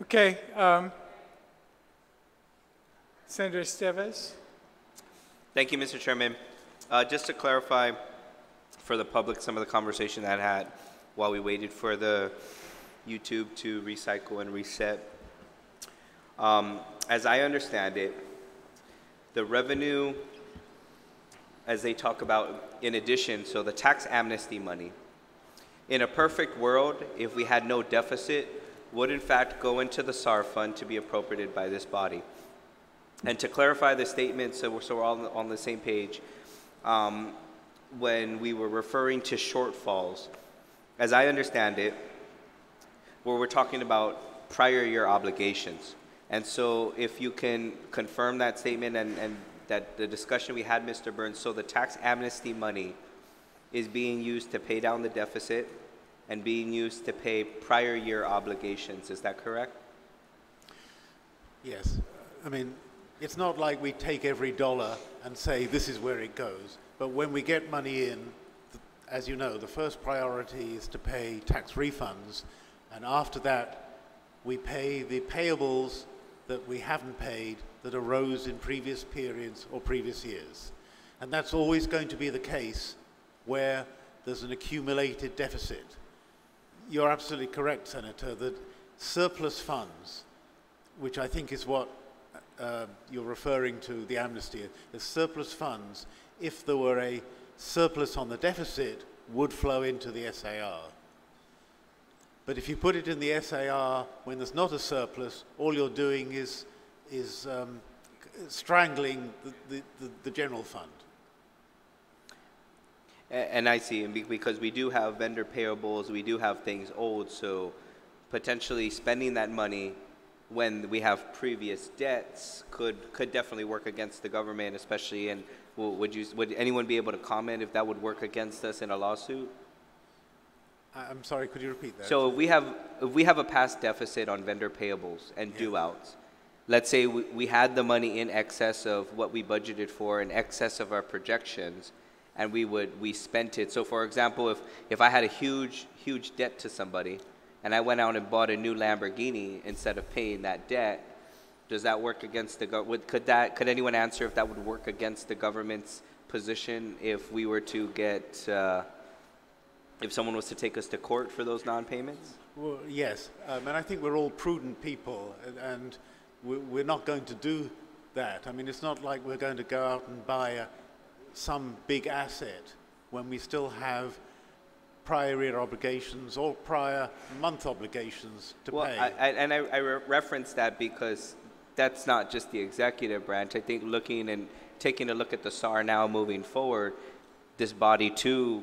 Okay, Senator Esteves. Thank you, Mr. Chairman. Just to clarify for the public some of the conversation that I had while we waited for the YouTube to recycle and reset. As I understand it, the revenue, as they talk about in addition, so the tax amnesty money, in a perfect world, if we had no deficit, would in fact go into the SAR fund to be appropriated by this body. And to clarify the statement, so we're all on the same page, when we were referring to shortfalls, as I understand it, where we're talking about prior year obligations. And so if you can confirm that statement and that the discussion we had, Mr. Burns, so the tax amnesty money is being used to pay down the deficit and being used to pay prior year obligations. Is that correct? Yes. I mean, it's not like we take every dollar and say this is where it goes. But when we get money in, as you know, the first priority is to pay tax refunds. And after that, we pay the payables that we haven't paid that arose in previous periods or previous years. And that's always going to be the case where there's an accumulated deficit. You're absolutely correct, Senator, that surplus funds, which I think is what you're referring to, the amnesty, the surplus funds, if there were a surplus on the deficit, would flow into the SAR. But if you put it in the SAR when there's not a surplus, all you're doing is strangling the general fund. And I see, and because we do have vendor payables, we do have things owed, so potentially spending that money when we have previous debts could definitely work against the government, especially, and would anyone be able to comment if that would work against us in a lawsuit? I'm sorry, could you repeat that? So if we have a past deficit on vendor payables and due outs, let's say we had the money in excess of what we budgeted for, in excess of our projections, and we spent it. So for example, if I had a huge debt to somebody and I went out and bought a new Lamborghini instead of paying that debt, does that work against the government? Could anyone answer if that would work against the government's position if we were to get if someone was to take us to court for those non-payments? Well, yes, and I think we're all prudent people, and we're not going to do that. I mean, it's not like we're going to go out and buy some big asset when we still have prior year obligations or prior month obligations to pay. I reference that because that's not just the executive branch. I think looking and taking a look at the SAR now moving forward, this body too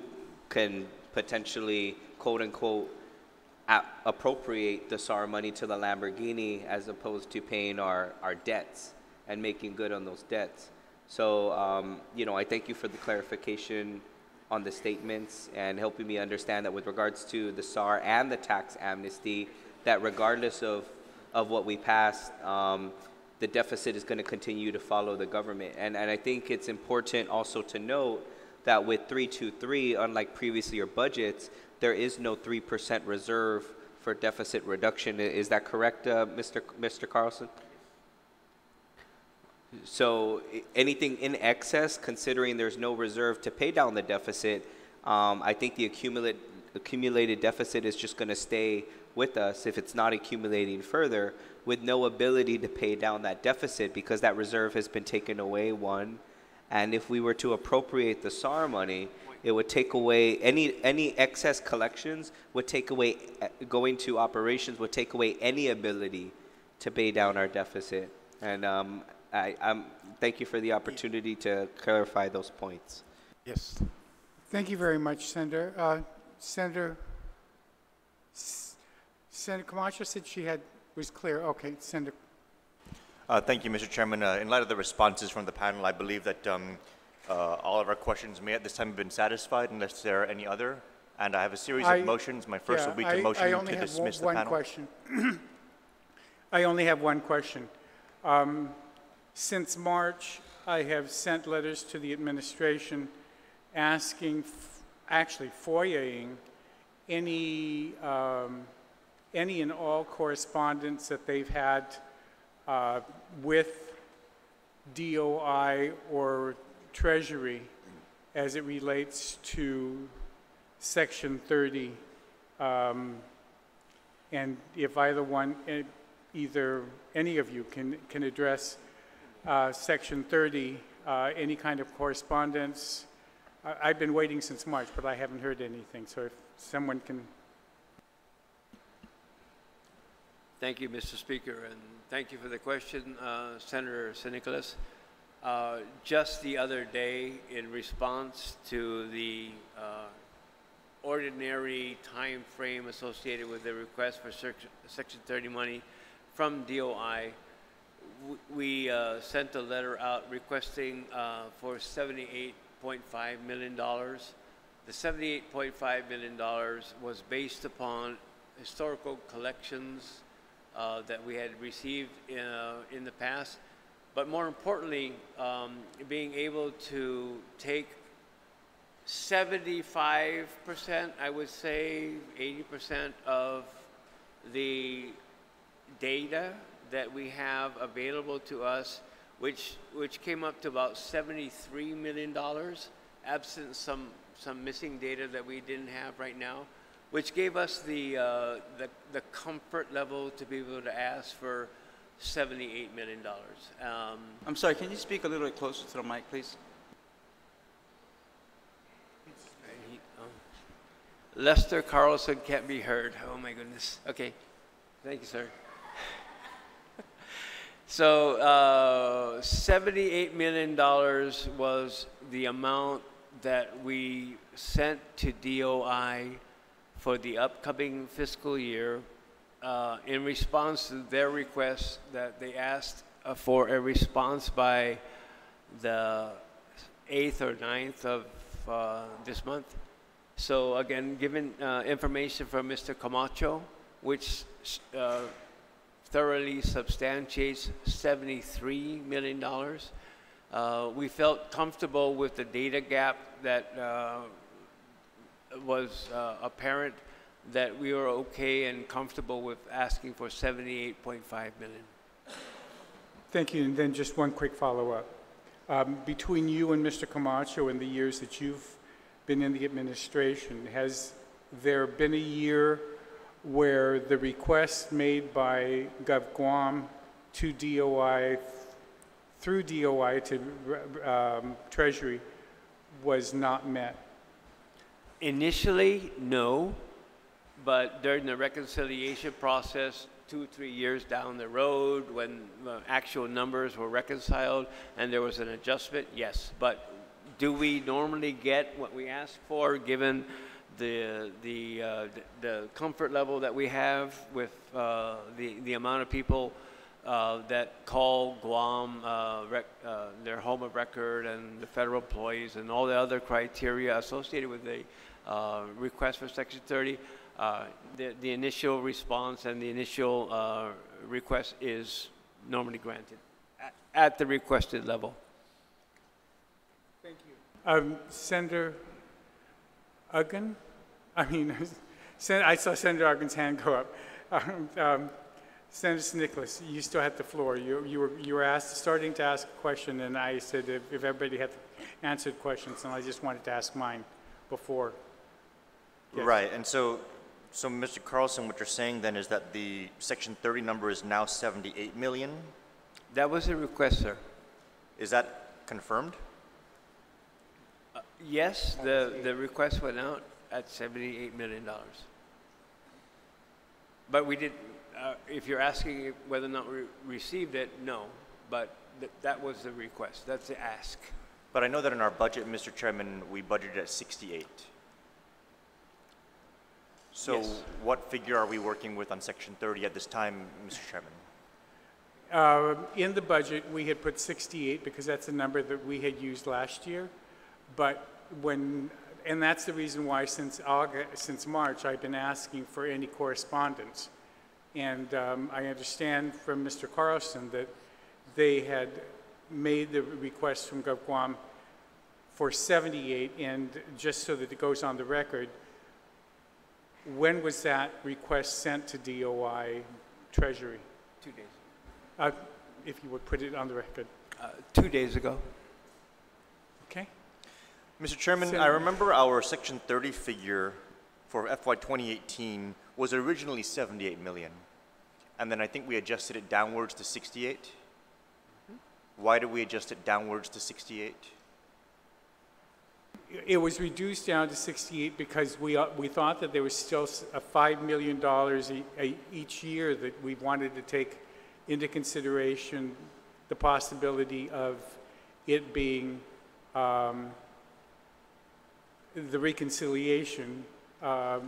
can potentially, quote unquote, appropriate the SAR money to the Lamborghini as opposed to paying our debts and making good on those debts. So, you know, I thank you for the clarification on the statements and helping me understand that with regards to the SAR and the tax amnesty, that regardless of what we passed, the deficit is going to continue to follow the government. And I think it's important also to note that with 323, unlike previous year budgets, there is no 3% reserve for deficit reduction. Is that correct, Mr. Carlson? So anything in excess, considering there's no reserve to pay down the deficit, I think the accumulated deficit is just going to stay with us if it's not accumulating further, with no ability to pay down that deficit because that reserve has been taken away, one. And if we were to appropriate the SAR money, it would take away any excess collections, would take away, going to operations, would take away any ability to pay down our deficit. And thank you for the opportunity to clarify those points. Yes. Thank you very much, Senator. Senator Camacho said she was clear. Okay, Senator. Thank you, Mr. Chairman. In light of the responses from the panel, I believe that all of our questions may at this time have been satisfied unless there are any other. And I have a series of motions. My first will be to motion to dismiss the panel. Question. I only have one question. Since March, I have sent letters to the administration asking, actually FOIA-ing any any and all correspondence that they've had with DOI or Treasury as it relates to Section 30, and if either any of you can address Section 30, any kind of correspondence. I've been waiting since March, but I haven't heard anything, so if someone can. Thank you, Mr. Speaker, and thank you for the question, Senator Nicholas. Just the other day, in response to the ordinary time frame associated with the request for Section 30 money from DOI, we sent a letter out requesting for $78.5 million. The $78.5 million was based upon historical collections that we had received in the past, but more importantly, being able to take 75%, I would say 80% of the data that we have available to us, which came up to about $73 million, absent some missing data that we didn't have right now, which gave us the comfort level to be able to ask for $78 million. I'm sorry, can you speak a little bit closer to the mic, please? Lester Carlson can't be heard. Oh my goodness. Okay, thank you, sir. So $78 million was the amount that we sent to DOI for the upcoming fiscal year in response to their request that they asked for a response by the 8th or 9th of this month. So again, given information from Mr. Camacho, which thoroughly substantiates $73 million, we felt comfortable with the data gap that was apparent, that we were okay and comfortable with asking for $78.5 million. Thank you, and then just one quick follow-up. Between you and Mr. Camacho in the years that you've been in the administration, has there been a year where the request made by Gov Guam to DOI, through DOI to Treasury, was not met? Initially, no, but during the reconciliation process, 2 or 3 years down the road, when the actual numbers were reconciled and there was an adjustment, yes. But do we normally get what we ask for, given the comfort level that we have with the amount of people that call Guam their home of record, and the federal employees, and all the other criteria associated with the request for Section 30? The initial response and the initial request is normally granted at the requested level. Thank you. Senator Uggan? I saw Senator Uggan's hand go up. Senator Nicholas, you still have the floor. You were starting to ask a question, and I said if everybody had answered questions, and I just wanted to ask mine before. Yes. Right, and so Mr. Carlson, what you're saying then is that the Section 30 number is now 78 million? That was a request, sir. Is that confirmed? Yes, the request went out at $78 million. But we did, if you're asking whether or not we received it, no. But that was the request. That's the ask. But I know that in our budget, Mr. Chairman, we budgeted at 68. So Yes. What figure are we working with on Section 30 at this time, Mr. Chairman? In the budget, we had put 68 because that's the number that we had used last year. But and that's the reason why since March, I've been asking for any correspondence. And I understand from Mr. Carlson that they had made the request from Gov Guam for 78, and just so that it goes on the record, When was that request sent to DOI Treasury? 2 days. If you would put it on the record. 2 days ago. Okay. Mr. Chairman, Sen- I remember our Section 30 figure for FY 2018 was originally 78 million. And then I think we adjusted it downwards to 68. Why did we adjust it downwards to 68? It was reduced down to 68 because we thought that there was still a $5 million each year that we wanted to take into consideration the possibility of it being the reconciliation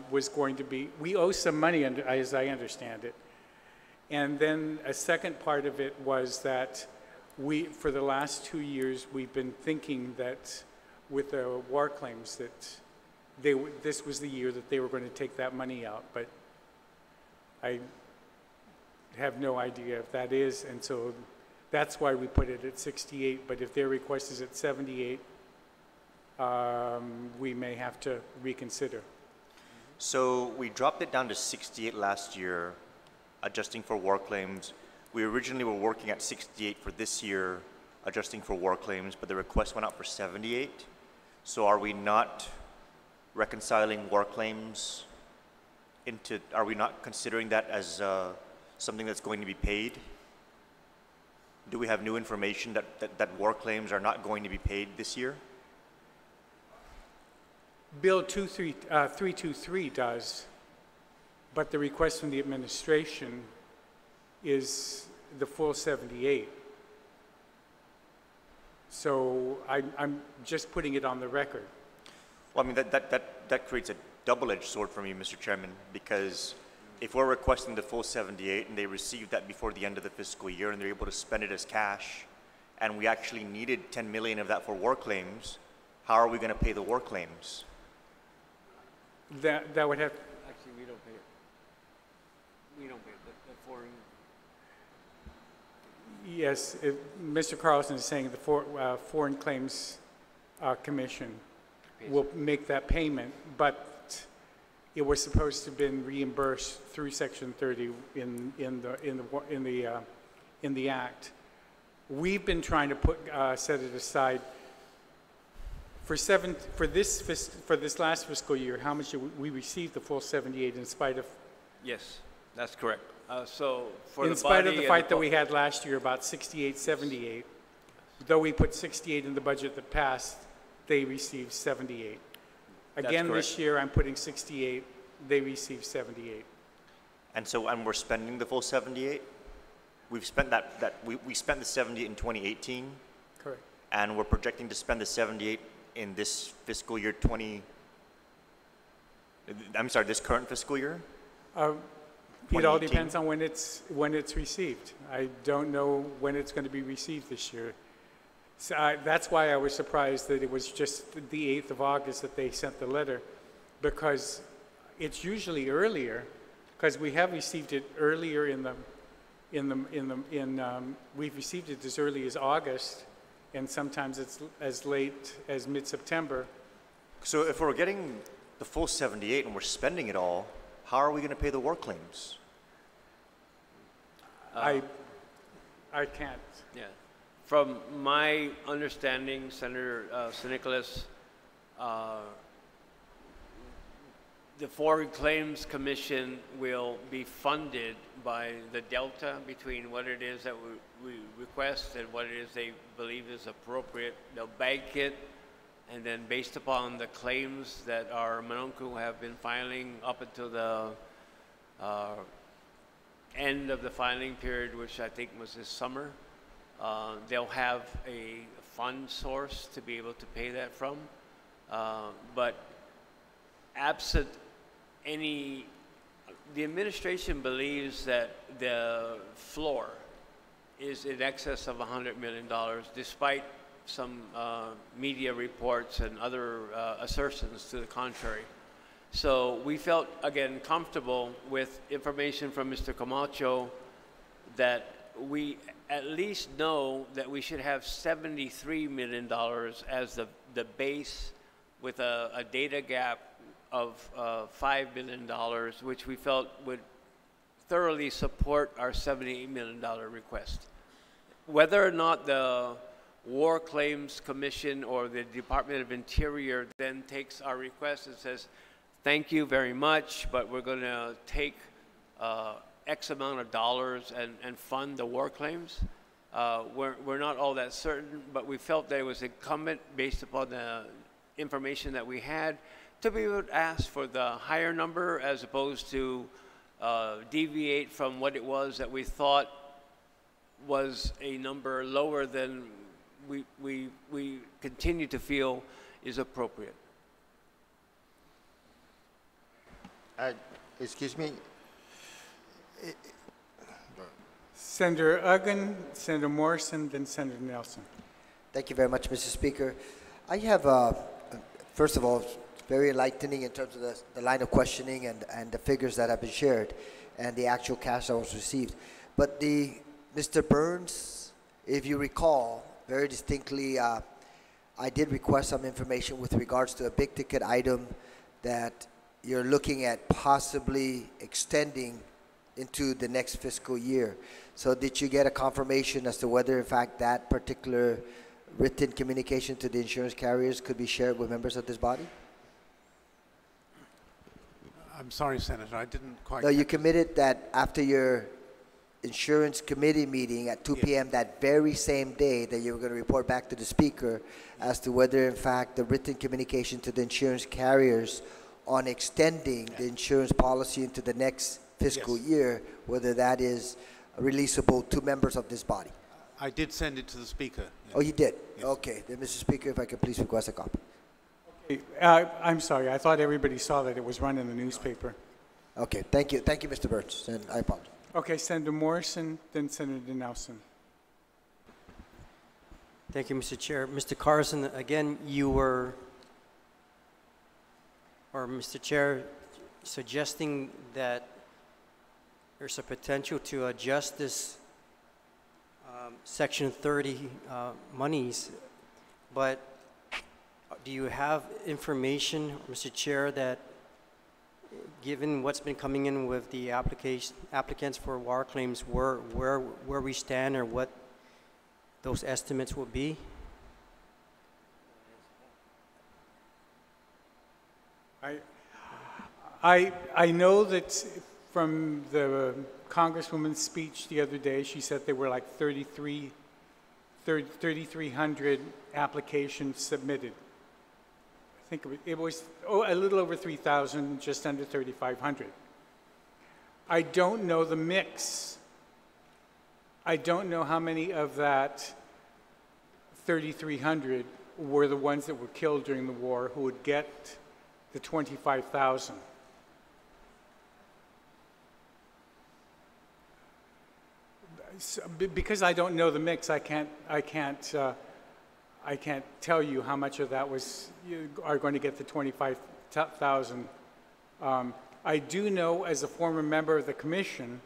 was going to be, we owe some money as I understand it. And then a second part of it was that for the last 2 years, we've been thinking that with the war claims that this was the year that they were going to take that money out, but I have no idea if that is, and so that's why we put it at 68, but if their request is at 78, we may have to reconsider. So we dropped it down to 68 last year, adjusting for war claims. We originally were working at 68 for this year, adjusting for war claims, but the request went out for 78. So are we not reconciling war claims into, are we not considering that as something that's going to be paid? Do we have new information that war claims are not going to be paid this year? Bill 323 does, but the request from the administration is the full 78. So I'm just putting it on the record. Well, I mean, that creates a double-edged sword for me, Mr. Chairman, because if we're requesting the full 78 and they receive that before the end of the fiscal year and they're able to spend it as cash, and we actually needed 10 million of that for war claims, how are we going to pay the war claims? That would have, Actually, we don't pay it. We don't pay it. The foreign. yes, Mr. Carlson is saying the Foreign Claims Commission will make that payment, but it was supposed to have been reimbursed through Section 30 in the Act. We've been trying to set it aside for this last fiscal year. How much did we received the full 78 in spite of? Yes, that's correct. So for in spite of the fight that we had last year about 68, 78, though we put 68 in the budget that passed, they received 78. Again, this year I'm putting 68, they received 78. And so, and we're spending the full 78? We've spent we spent the 78 in 2018. Correct. And we're projecting to spend the 78 in this fiscal year this current fiscal year? It all depends on when it's received. I don't know when it's going to be received this year. So that's why I was surprised that it was just the 8th of August that they sent the letter, because it's usually earlier, because we have received it earlier we've received it as early as August, and sometimes it's as late as mid-September. So if we're getting the full 78 and we're spending it all, how are we going to pay the war claims? I can't. Yeah. From my understanding, Senator Nicholas, the Foreign Claims Commission will be funded by the delta between what it is that we request and what it is they believe is appropriate. They'll bank it, and then based upon the claims that our Manunku have been filing up until the end of the filing period, which I think was this summer, they'll have a fund source to be able to pay that from. But absent the administration believes that the floor is in excess of $100 million, despite some media reports and other assertions to the contrary. So we felt, again, comfortable with information from Mr. Camacho that we at least know that we should have $73 million as the base with a data gap of $5 million, which we felt would thoroughly support our $78 million request. Whether or not the War Claims Commission or the Department of Interior then takes our request and says, thank you very much, but we're going to take X amount of dollars and fund the war claims. We're not all that certain, but we felt that it was incumbent, based upon the information that we had, to be able to ask for the higher number as opposed to deviate from what it was that we thought was a number lower than we continue to feel is appropriate. Excuse me. Senator Uggan, Senator Morrison, then Senator Nelson. Thank you very much, Mr. Speaker. I have, first of all, very enlightening in terms of the line of questioning and the figures that have been shared and the actual cash that was received. But Mr. Burns, if you recall very distinctly, I did request some information with regards to a big ticket item that you're looking at possibly extending into the next fiscal year. So did you get a confirmation as to whether in fact that particular written communication to the insurance carriers could be shared with members of this body? I'm sorry, Senator, I didn't quite... No, you committed that after your insurance committee meeting at 2 p.m. that very same day that you were going to report back to the Speaker as to whether in fact the written communication to the insurance carriers on extending the insurance policy into the next fiscal year, whether that is releasable to members of this body. I did send it to the Speaker. Yes. Oh, you did? Yes. Okay. Then, Mr. Speaker, if I could please request a copy. Okay, I'm sorry. I thought everybody saw that it was run in the newspaper. Okay. Thank you. Thank you, Mr. Burns. And I apologize. Okay, Senator Morrison, then Senator Nelson. Thank you, Mr. Chair. Mr. Carson, again, you were, or Mr. Chair, suggesting that there's a potential to adjust this Section 30 monies, but do you have information, Mr. Chair, that given what's been coming in with the applicants for war claims, where we stand or what those estimates will be? I know that from the Congresswoman's speech the other day, she said there were like 3,300 applications submitted. I think it was a little over 3,000, just under 3,500. I don't know the mix. I don't know how many of that 3,300 were the ones that were killed during the war who would get the 25,000. So, because I don't know the mix, I can't tell you how much of that are going to get the 25,000. I do know, as a former member of the commission,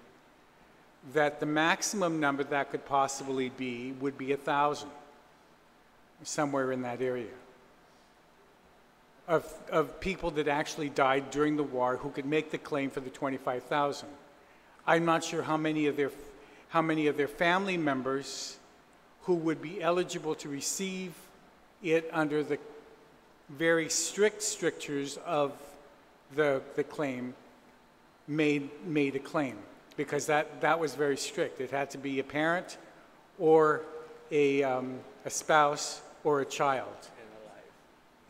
that the maximum number that could possibly be would be 1,000, somewhere in that area, of people that actually died during the war who could make the claim for the 25,000. I'm not sure how many of their family members who would be eligible to receive it under the very strict strictures of the claim made a claim, because that was very strict. It had to be a parent or a spouse or a child.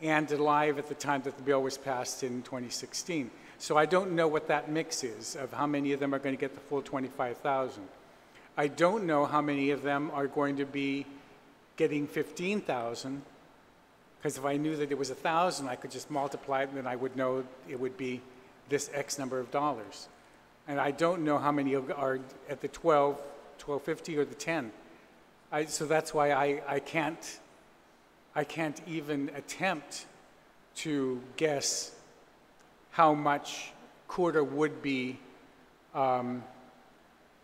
And alive at the time that the bill was passed in 2016. So I don't know what that mix is of how many of them are going to get the full 25,000. I don't know how many of them are going to be getting 15,000, because if I knew that it was 1,000, I could just multiply it, and then I would know it would be this X number of dollars. And I don't know how many are at the 12, 1250 or the 10. So that's why I can't even attempt to guess how much quota would be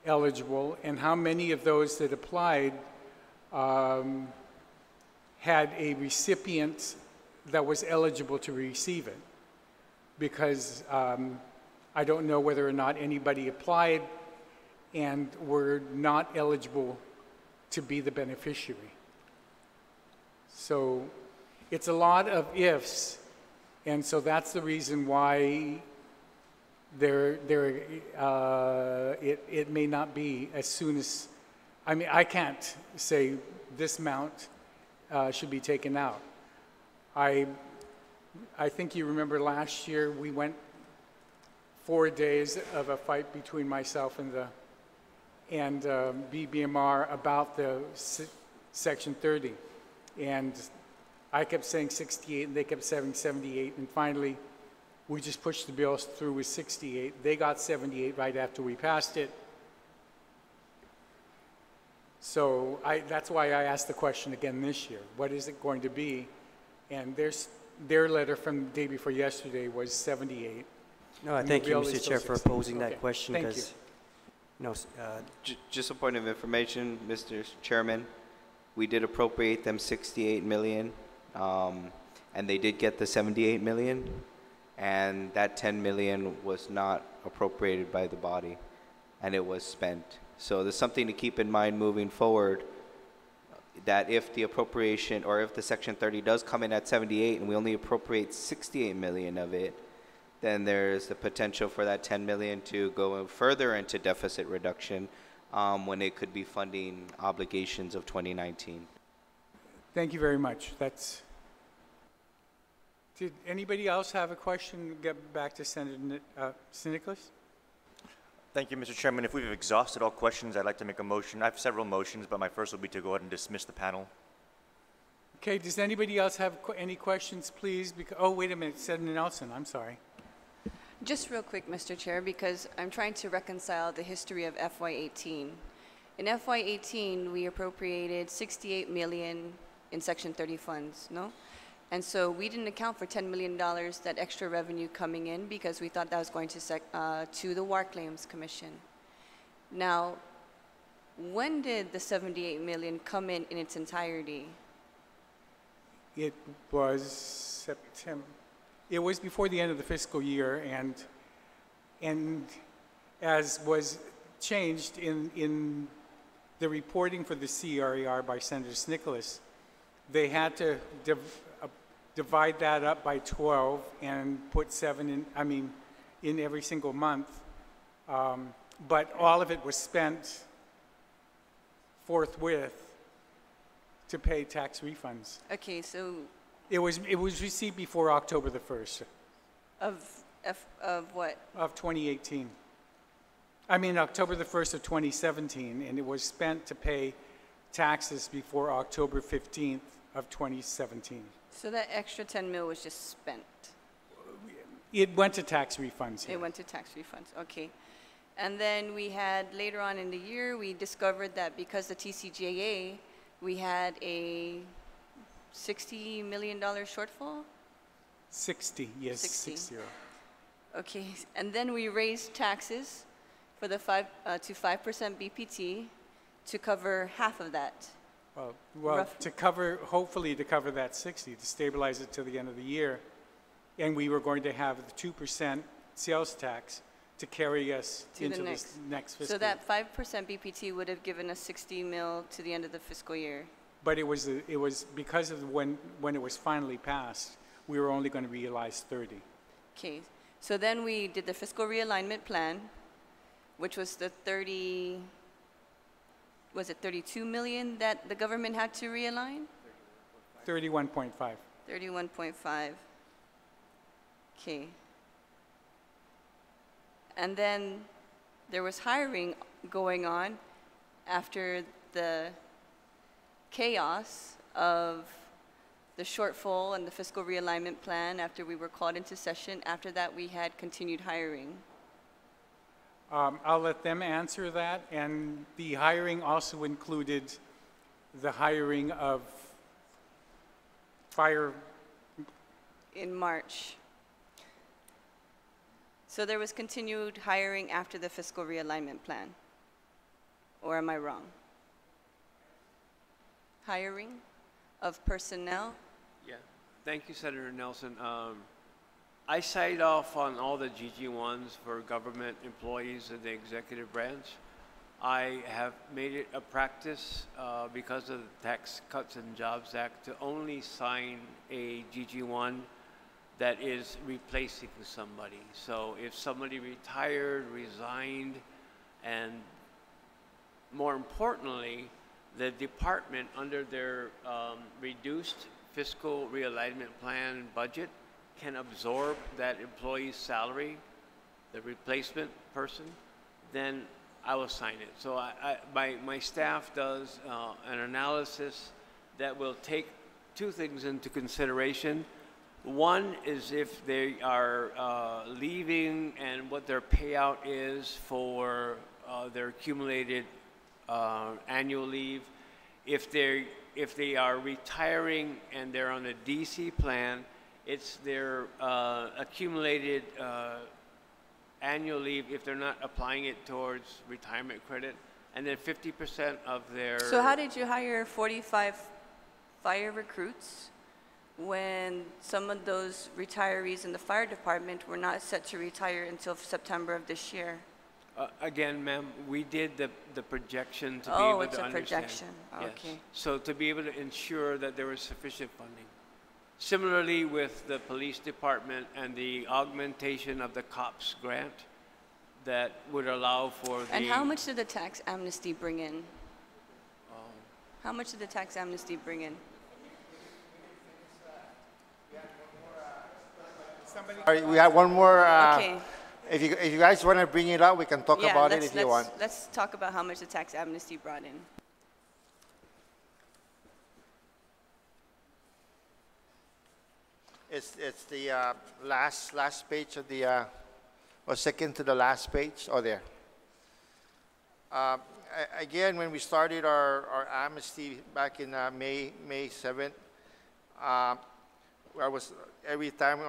eligible, and how many of those that applied had a recipient that was eligible to receive it. because I don't know whether or not anybody applied and were not eligible to be the beneficiary. So it's a lot of ifs, and so that's the reason why it may not be as soon as, I mean, I can't say this amount should be taken out. I think you remember last year we went 4 days of a fight between myself and BBMR about the Section 30. And I kept saying 68 and they kept saying 78, and finally we just pushed the bills through with 68. They got 78 right after we passed it. So that's why I asked the question again this year. What is it going to be? And their letter from the day before yesterday was 78. No, thank you, Mr. Chair, for posing that question. Thank you. No, Just a point of information, Mr. Chairman. We did appropriate them 68 million, and they did get the 78 million, and that 10 million was not appropriated by the body, and it was spent. So there's something to keep in mind moving forward, that if the appropriation, or if the Section 30 does come in at 78 and we only appropriate 68 million of it, then there's the potential for that 10 million to go further into deficit reduction when it could be funding obligations of 2019. Thank you very much. Did anybody else have a question? Get back to Senator Nicholas. Thank you, Mr. Chairman. If we've exhausted all questions, I'd like to make a motion. I have several motions, but my first will be to go ahead and dismiss the panel. Okay, does anybody else have any questions, please? Oh, wait a minute, Senator Nelson, I'm sorry. Just real quick, Mr. Chair, because I'm trying to reconcile the history of FY18. In FY18, we appropriated 68 million in Section 30 funds, no? And so we didn't account for $10 million, that extra revenue coming in, because we thought that was going to the War Claims Commission. Now, when did the 78 million come in its entirety? It was September. It was before the end of the fiscal year, and as was changed in the reporting for the CRER by Senator Nicholas, they had to divide that up by 12 and put 7 in every single month. But all of it was spent forthwith to pay tax refunds. Okay, so it was received before October the 1st. Of what? Of 2018. I mean October the 1st of 2017, and it was spent to pay taxes before October 15th of 2017. So that extra 10 mil was just spent? It went to tax refunds. It went to tax refunds, okay. And then we had, later on in the year, we discovered that because the TCJA, we had a $60 million shortfall? 60, yes, 60. Okay, and then we raised taxes for the 5% BPT to cover half of that. Well, hopefully to cover that 60, to stabilize it till the end of the year. And we were going to have the 2% sales tax to carry us into this next fiscal year. So that 5% BPT would have given us 60 mil to the end of the fiscal year. But it was because of when it was finally passed, we were only going to realize 30. Okay, so then we did the fiscal realignment plan, which was the 32 million that the government had to realign? 31.5. 31.5. Okay. And then there was hiring going on after the chaos of the shortfall and the fiscal realignment plan after we were called into session. After that, we had continued hiring. I'll let them answer that, and the hiring also included the hiring of fire. In March. So there was continued hiring after the fiscal realignment plan, or am I wrong? Hiring of personnel? Yeah, thank you, Senator Nelson. I signed off on all the GG1s for government employees in the executive branch. I have made it a practice because of the Tax Cuts and Jobs Act to only sign a GG1 that is replacing somebody. So if somebody retired, resigned, and more importantly, the department under their reduced fiscal realignment plan budget can absorb that employee's salary, the replacement person, then I will sign it. So my staff does an analysis that will take two things into consideration. One is if they are leaving and what their payout is for their accumulated annual leave. If they are retiring and they're on a DC plan, it's their accumulated annual leave if they're not applying it towards retirement credit, and then 50% of their... So how did you hire 45 fire recruits when some of those retirees in the fire department were not set to retire until September of this year? Again, ma'am, we did the projection to be Oh, able it's to a understand. projection. Yes. Okay. So to be able to ensure that there was sufficient funding. Similarly with the police department and the augmentation of the COPS grant that would allow for the... And how much did the tax amnesty bring in? How much did the tax amnesty bring in? All right, we have one more. Okay. If you guys want to bring it up, we can talk about it if you want. Let's talk about how much the tax amnesty brought in. It's the last page of the, or second to the last page, or there. Again, when we started our amnesty back in May 7th, every time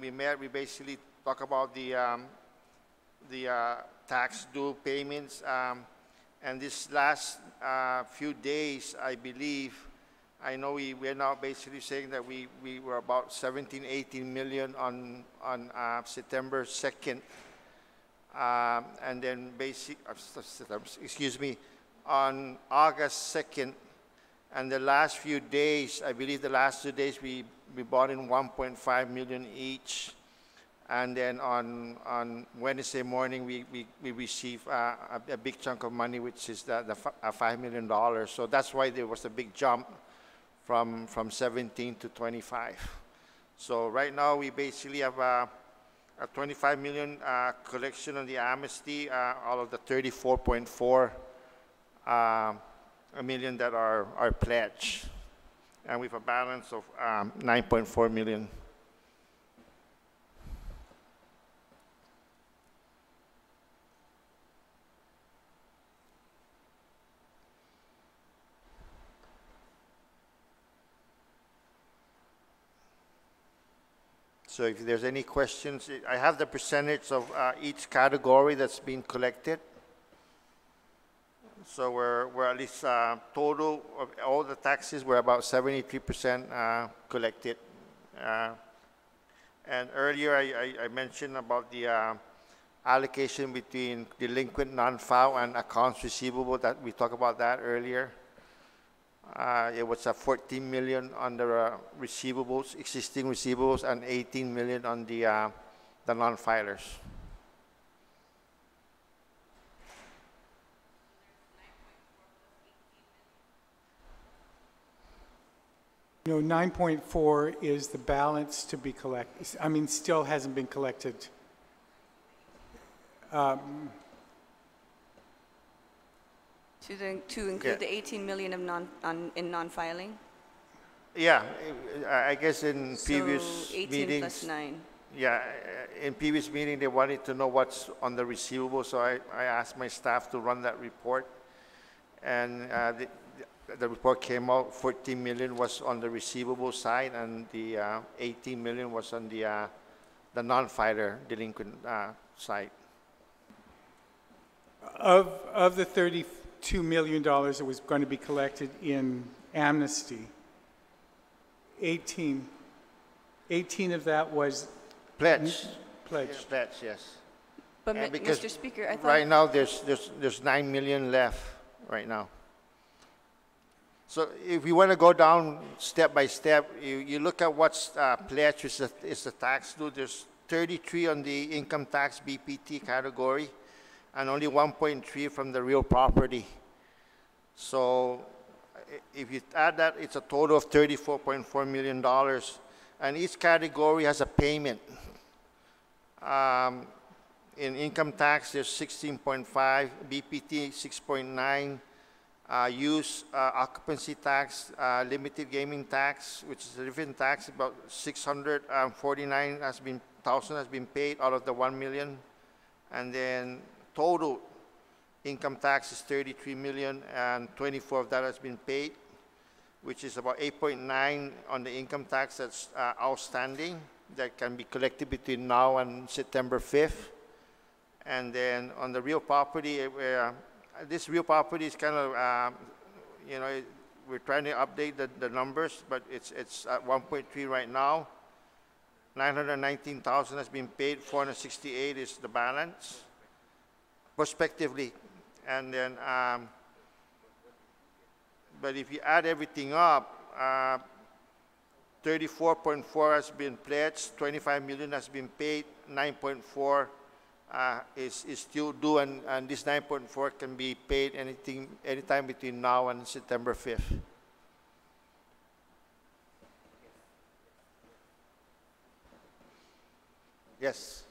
we met, we basically talk about the tax due payments. And this last few days, I believe, I know we're now basically saying that we were about 17, 18 million on September 2nd. And then on August 2nd, and the last few days, I believe the last 2 days, we bought in 1.5 million each. And then on Wednesday morning, we received a big chunk of money, which is the $5 million. So that's why there was a big jump from 17 to 25. So right now, we basically have a 25 million collection on the amnesty, out of the 34.4 million that are pledged, and with a balance of 9.4 million. So if there's any questions, I have the percentage of each category that's been collected. So we're at least total of all the taxes, we're about 73% collected. And earlier I mentioned about the allocation between delinquent non-file and accounts receivable, that we talked about that earlier. It was 14 million on the receivables, existing receivables, and 18 million on the non-filers. You know, 9.4 is the balance to be collected. I mean, still hasn't been collected. To include the 18 million of non-filing? Yeah, I guess in previous So 18 meetings. plus 9. Yeah, in previous meeting, they wanted to know what's on the receivable, so I asked my staff to run that report. And the report came out, 14 million was on the receivable side, and the 18 million was on the non-filer delinquent side. Of the $32 million that was going to be collected in amnesty, 18 of that was Pledge. Pledge. Yeah, pledge, yes. But And because Mr. Speaker, I thought right now there's 9 million left right now. So if you want to go down step by step, you look at what's pledged is the tax due. There's 33 on the income tax BPT category, and only 1.3 from the real property. So if you add that, it's a total of $34.4 million. And each category has a payment. In income tax, there's 16.5, BPT 6.9, use occupancy tax, limited gaming tax, which is a different tax, about 649,000 has been paid out of the 1 million. And then total income tax is 33 million, and 24 of that has been paid, which is about 8.9 on the income tax that's outstanding that can be collected between now and September 5th. And then on the real property, this real property is kind of, you know, we're trying to update the numbers, but it's at 1.3 right now. 919,000 has been paid, 468 is the balance, prospectively. And then, but if you add everything up, 34.4 has been pledged, 25 million has been paid, 9.4 is still due, and this 9.4 can be paid anytime between now and September 5th. Yes.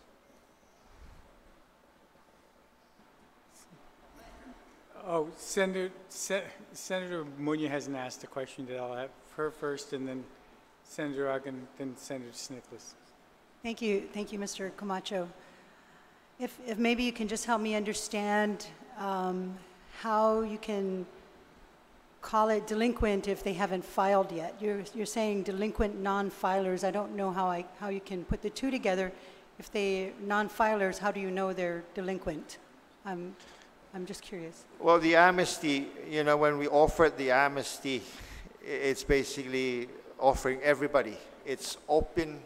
Oh, Senator Munya hasn't asked a question that I'll have her first, and then Senator Ogden, then Senator Nicholas. Thank you, Mr. Camacho. If maybe you can just help me understand how you can call it delinquent if they haven't filed yet. You're saying delinquent non-filers. I don't know how you can put the two together. If they non-filers, how do you know they're delinquent? I'm just curious. Well, the amnesty, you know, when we offered the amnesty, it's basically offering everybody. It's open.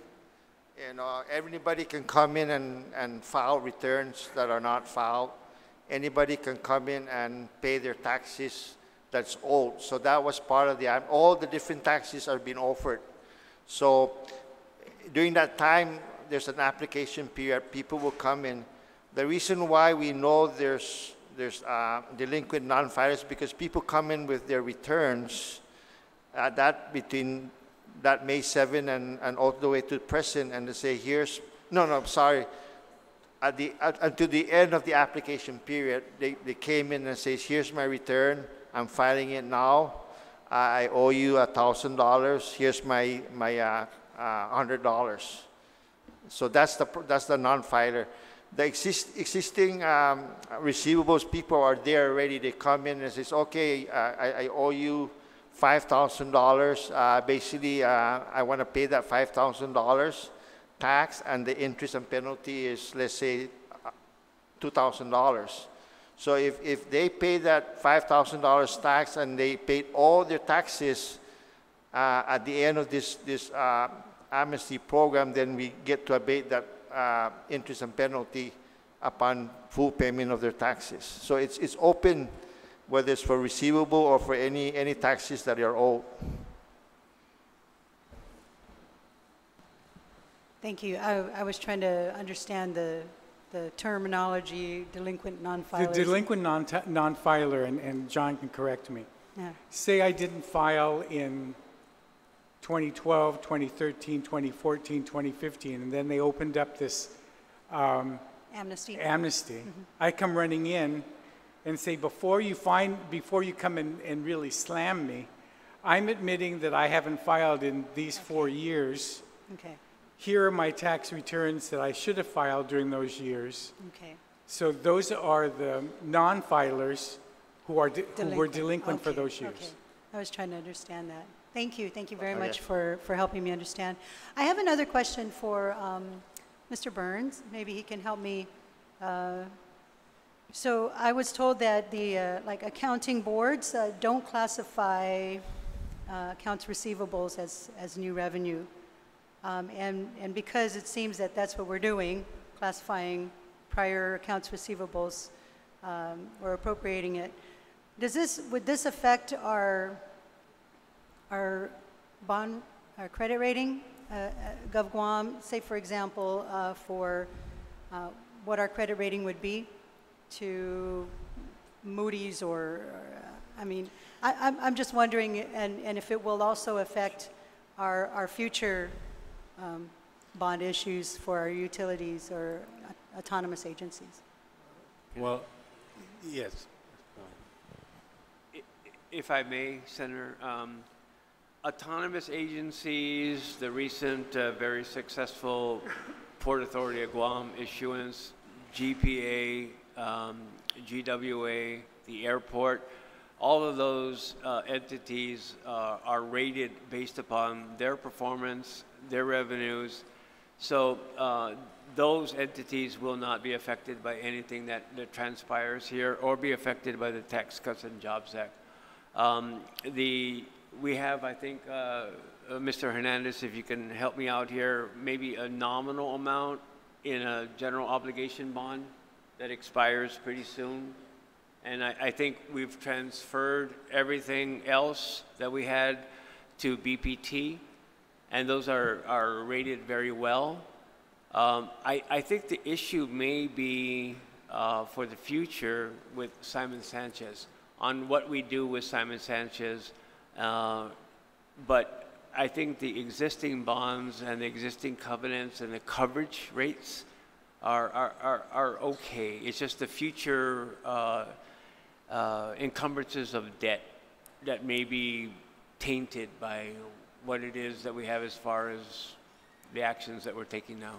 You know, everybody can come in and file returns that are not filed. Anybody can come in and pay their taxes that's owed. So that was part of all the different taxes are being offered. So during that time, there's an application period. People will come in. The reason why we know there's delinquent non-filers because people come in with their returns between that May 7 and all the way to present, and they say, until the end of the application period, they came in and say, here's my return, I'm filing it now, I owe you $1,000, here's my $100. So that's the non-filer. The existing receivables people are there already. They come in and says, okay, I owe you $5,000. Basically, I want to pay that $5,000 tax, and the interest and penalty is, let's say, $2,000. So if they pay that $5,000 tax and they paid all their taxes at the end of this amnesty program, then we get to abate that interest and penalty upon full payment of their taxes. So it's open, whether it's for receivable or for any taxes that are owed. Thank you. I was trying to understand the terminology, delinquent non-filers. The delinquent non-filer, and John can correct me. Yeah. Say I didn't file in 2012, 2013, 2014, 2015, and then they opened up this amnesty. Mm-hmm. I come running in and say, before you come in and really slam me, I'm admitting that I haven't filed in these 4 years. Okay. Here are my tax returns that I should have filed during those years. Okay. So those are the non-filers who were delinquent for those years. Okay. I was trying to understand that. Thank you. Thank you very much for helping me understand. I have another question for Mr. Burns. Maybe he can help me. So I was told that the like accounting boards don't classify accounts receivables as new revenue. And because it seems that that's what we're doing, classifying prior accounts receivables or appropriating it, would this affect our bond, our credit rating, Gov Guam, say for example, for what our credit rating would be to Moody's I'm just wondering, and if it will also affect our future bond issues for our utilities or autonomous agencies. Well, yes. If I may, Senator, autonomous agencies, the recent very successful Port Authority of Guam issuance, GPA, GWA, the airport, all of those entities are rated based upon their performance, their revenues. So those entities will not be affected by anything that transpires here or be affected by the Tax Cuts and Jobs Act. We have, I think, Mr. Hernandez, if you can help me out here, maybe a nominal amount in a general obligation bond that expires pretty soon. And I think we've transferred everything else that we had to BPT, and those are rated very well. I think the issue may be for the future with Simon Sanchez, on what we do with Simon Sanchez. But I think the existing bonds and the existing covenants and the coverage rates are okay. It's just the future encumbrances of debt that may be tainted by what it is that we have as far as the actions that we're taking now.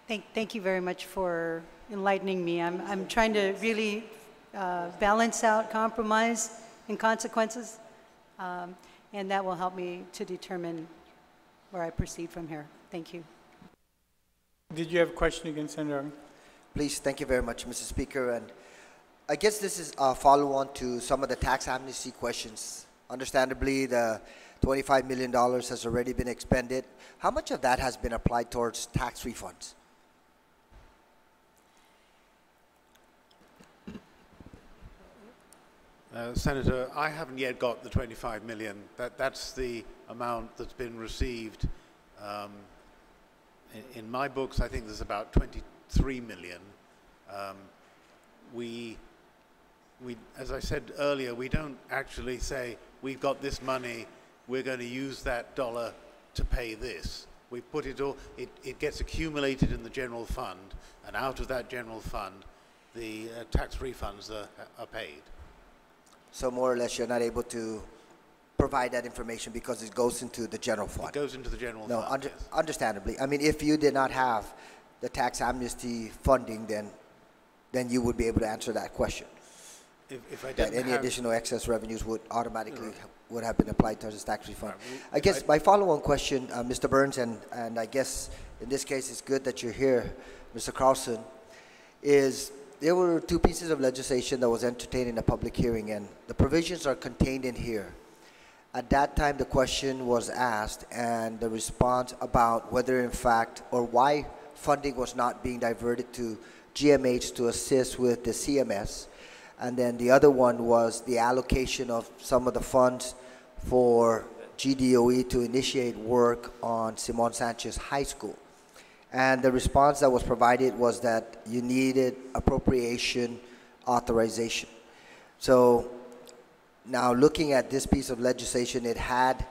Thank you very much for enlightening me. I'm trying to really balance out compromise and consequences, and that will help me to determine where I proceed from here. Thank you. Did you have a question again, Senator? Please, thank you very much, Mr. Speaker. And I guess this is a follow-on to some of the tax amnesty questions. Understandably, the $25 million has already been expended. How much of that has been applied towards tax refunds? Senator, I haven't yet got the 25 million. That's the amount that's been received. In my books, I think there's about 23 million. As I said earlier, we don't actually say, we've got this money, we're going to use that dollar to pay this. We put it all, it gets accumulated in the general fund, and out of that general fund, the tax refunds are paid. So more or less, you're not able to provide that information because it goes into the general fund. It goes into the general fund. No, understandably. I mean, if you did not have the tax amnesty funding, then you would be able to answer that question. If I that didn't any have additional excess revenues would automatically would have been applied towards the tax refund. I guess my follow-on question, Mr. Burns, and I guess in this case it's good that you're here, Mr. Carlson, is there were two pieces of legislation that was entertained in a public hearing, and the provisions are contained in here. At that time, the question was asked, and the response about whether in fact, or why funding was not being diverted to GMH to assist with the CMS. And then the other one was the allocation of some of the funds for GDOE to initiate work on Simon Sanchez High School. And the response that was provided was that you needed appropriation authorization. So now looking at this piece of legislation, it had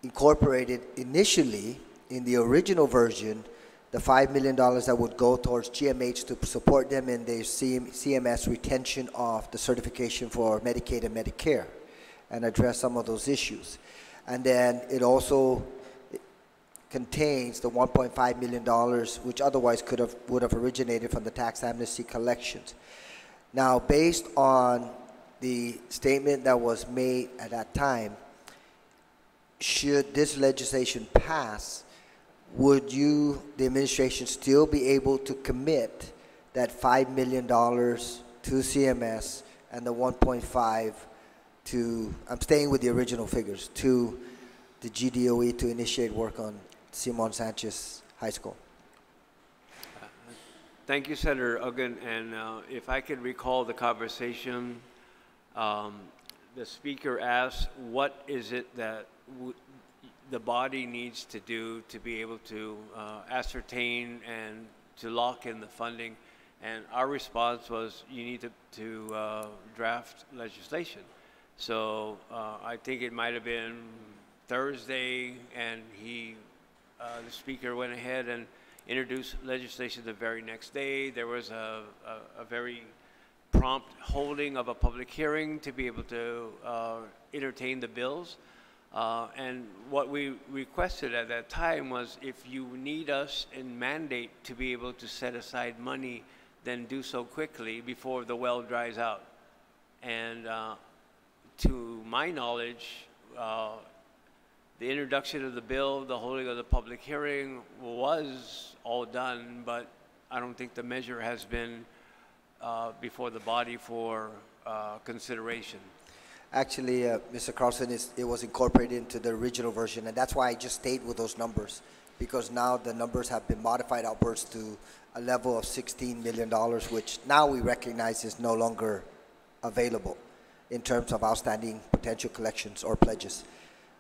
incorporated initially in the original version the $5 million that would go towards GMH to support them in their CMS retention of the certification for Medicaid and Medicare and address some of those issues. And then it also contains the $1.5 million, which otherwise would have originated from the tax amnesty collections. Now, based on the statement that was made at that time, should this legislation pass, would you, the administration, still be able to commit that $5 million to CMS and the 1.5 to, I'm staying with the original figures, to the GDOE to initiate work on Simon Sanchez High School. Thank you, Senator Uggan. And if I could recall the conversation, the speaker asked, what is it that the body needs to do to be able to ascertain and to lock in the funding? And our response was, you need to draft legislation. So I think it might have been Thursday, and the speaker went ahead and introduced legislation the very next day. There was a very prompt holding of a public hearing to be able to entertain the bills. And what we requested at that time was, if you need us in mandate to be able to set aside money, then do so quickly before the well dries out. And to my knowledge, the introduction of the bill, the holding of the public hearing was all done, but I don't think the measure has been before the body for consideration. Actually, Mr. Carlson, it was incorporated into the original version, and that's why I just stayed with those numbers, because now the numbers have been modified upwards to a level of $16 million, which now we recognize is no longer available in terms of outstanding potential collections or pledges.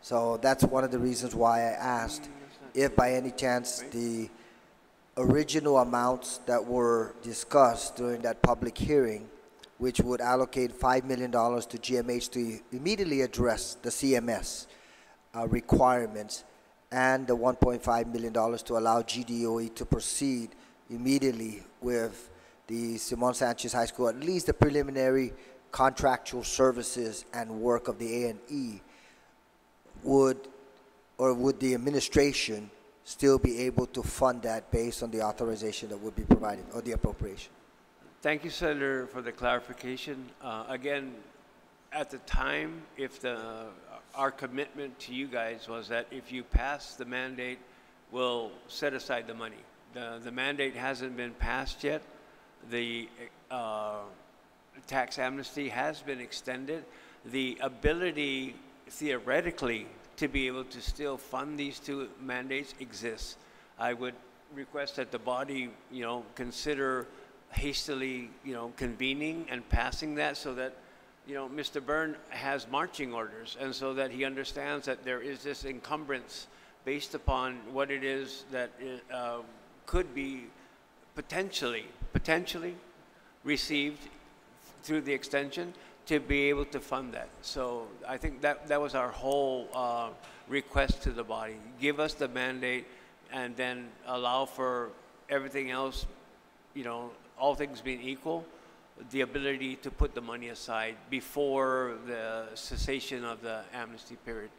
So that's one of the reasons why I asked if by any chance the original amounts that were discussed during that public hearing, which would allocate $5 million to GMH to immediately address the CMS requirements, and the $1.5 million to allow GDOE to proceed immediately with the Simon Sanchez High School, at least the preliminary contractual services and work of the A&E, would the administration still be able to fund that based on the authorization that would be provided, or the appropriation? Thank you, Senator, for the clarification. Again, at the time, if our commitment to you guys was that if you pass the mandate, we'll set aside the money. The mandate hasn't been passed yet. The tax amnesty has been extended. The ability, theoretically, to be able to still fund these two mandates exists. I would request that the body, consider hastily, convening and passing that, so that, Mr. Byrne has marching orders, and so that he understands that there is this encumbrance based upon what it is that could be potentially received through the extension, to be able to fund that. So I think that was our whole request to the body. Give us the mandate, and then allow for everything else, all things being equal, the ability to put the money aside before the cessation of the amnesty period.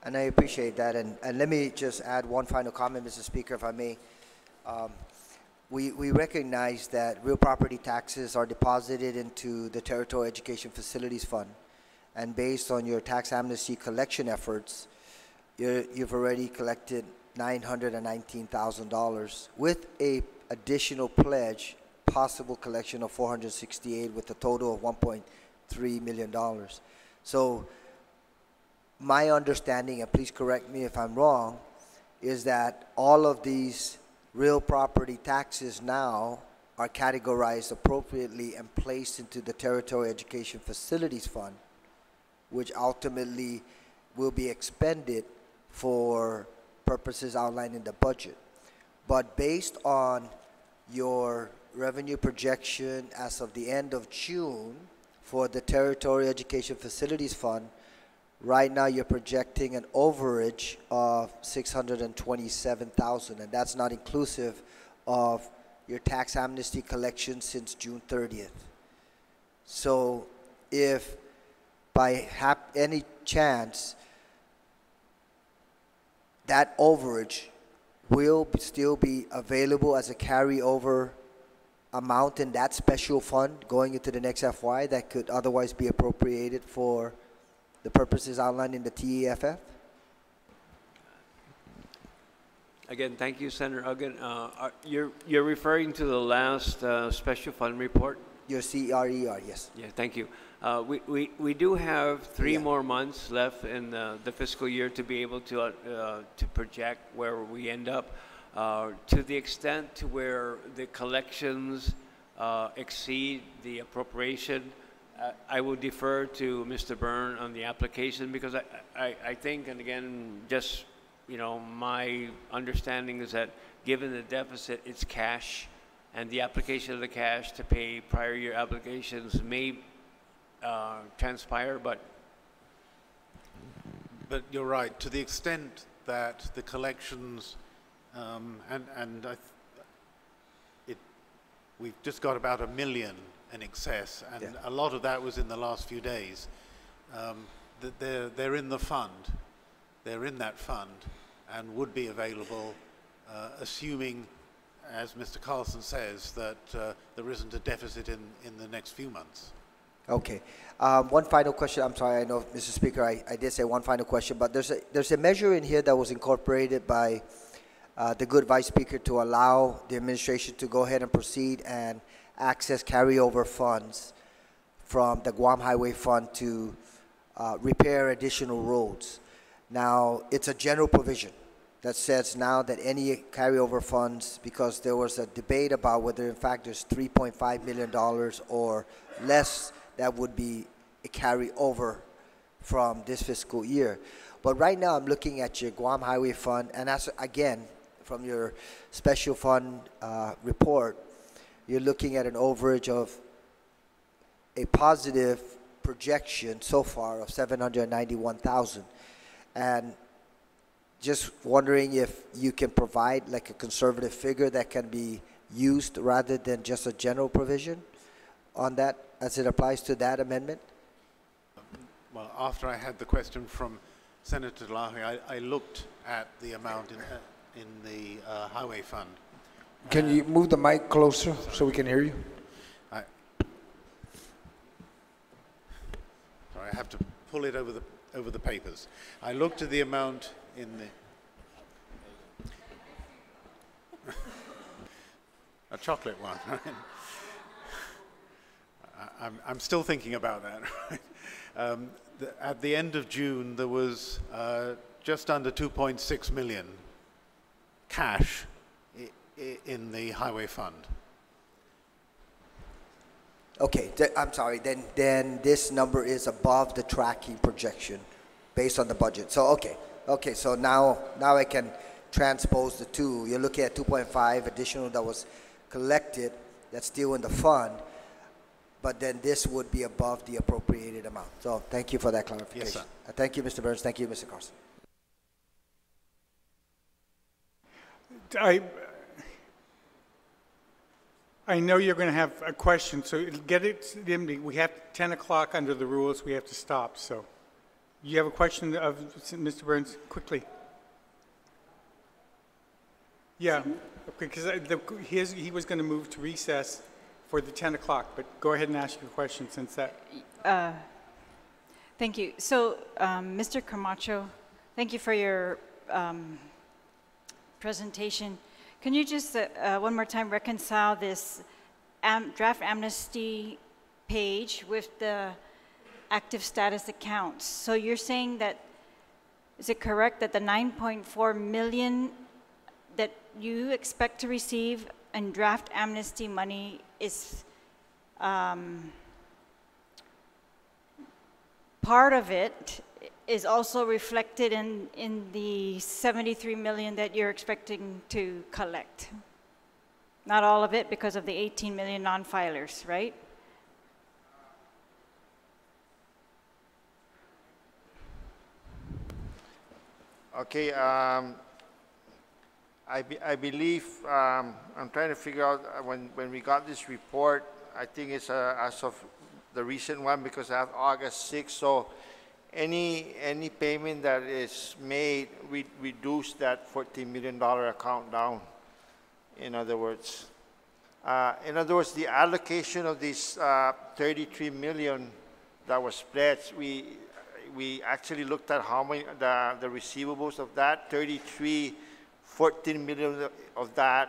And I appreciate that. And let me just add one final comment, Mr. Speaker, if I may. We recognize that real property taxes are deposited into the Territorial Education Facilities Fund. And based on your tax amnesty collection efforts, you've already collected $919,000 with a additional pledge, possible collection of $468, with a total of $1.3 million. So my understanding, and please correct me if I'm wrong, is that all of these real property taxes now are categorized appropriately and placed into the Territorial Education Facilities Fund, which ultimately will be expended for purposes outlined in the budget. But based on your revenue projection as of the end of June for the Territorial Education Facilities Fund, right now you're projecting an overage of $627,000, and that's not inclusive of your tax amnesty collection since June 30th. So if by any chance that overage will still be available as a carryover amount in that special fund going into the next FY that could otherwise be appropriated for the purposes outlined in the TEFF? Again, thank you, Senator Uggan. You're referring to the last special fund report? Your CRER, yes. Yeah, thank you. We do have 3 more months left in the fiscal year to be able to project where we end up. To the extent to where the collections exceed the appropriation, I will defer to Mr. Byrne on the application, because I think, and again, just, my understanding is that given the deficit, it's cash, and the application of the cash to pay prior year obligations may transpire, but you're right, to the extent that the collections, we've just got about $1 million in excess, and a lot of that was in the last few days. They're in the fund, they're in that fund, and would be available, assuming, as Mr. Carlson says, that there isn't a deficit in the next few months. Okay. One final question. I'm sorry, I know, Mr. Speaker, I did say one final question, but there's a measure in here that was incorporated by the good Vice Speaker to allow the administration to go ahead and proceed and access carryover funds from the Guam Highway Fund to repair additional roads. Now, it's a general provision that says now that any carryover funds, because there was a debate about whether in fact there's $3.5 million or less that would be a carryover from this fiscal year. But right now I'm looking at your Guam Highway Fund, and that's, again, from your special fund report, you're looking at an overage of a positive projection so far of $791,000. And just wondering if you can provide like a conservative figure that can be used rather than just a general provision on that as it applies to that amendment? Well, after I had the question from Senator Lahi, I looked at the amount in the highway fund. Can you move the mic closer so we can hear you? Sorry, I have to pull it over the papers. I looked at the amount in the a chocolate one. I'm still thinking about that. At the end of June, there was just under 2.6 million cash in the highway fund. Okay, I'm sorry, then this number is above the tracking projection based on the budget. So, okay, so now I can transpose the two. You're looking at 2.5 additional that was collected that's still in the fund, but then this would be above the appropriated amount. So thank you for that clarification. Yes, sir. Thank you, Mr. Burns. Thank you, Mr. Carson. I know you're going to have a question, so get it. We have 10 o'clock under the rules. We have to stop. So, you have a question of Mr. Burns? Quickly. Yeah, because he was going to move to recess for the 10 o'clock, but go ahead and ask your question since that. Thank you. So, Mr. Camacho, thank you for your presentation. Can you just one more time reconcile this draft amnesty page with the active status accounts? So you're saying that, is it correct that the 9.4 million that you expect to receive in draft amnesty money is part of it is also reflected in the 73 million that you're expecting to collect? Not all of it, because of the 18 million non-filers, right? Okay, I believe, I'm trying to figure out when we got this report, I think it's as of the recent one, because I have August 6th, so any payment that is made, we reduce that $14 million account down, in other words. The allocation of this 33 million that was pledged, we actually looked at how many, the receivables of that, 14 million of that,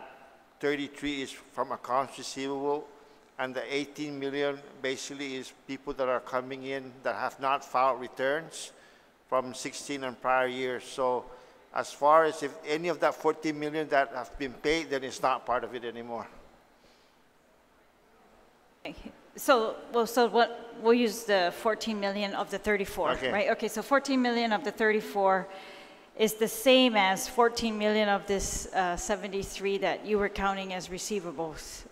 33 is from accounts receivable, And the 18 million basically is people that are coming in that have not filed returns from 16 and prior years. So as far as if any of that 14 million that have been paid, then it's not part of it anymore. So, well, so what, we'll use the 14 million of the 34, Okay. right? Okay, so 14 million of the 34 is the same as 14 million of this 73 that you were counting as receivables,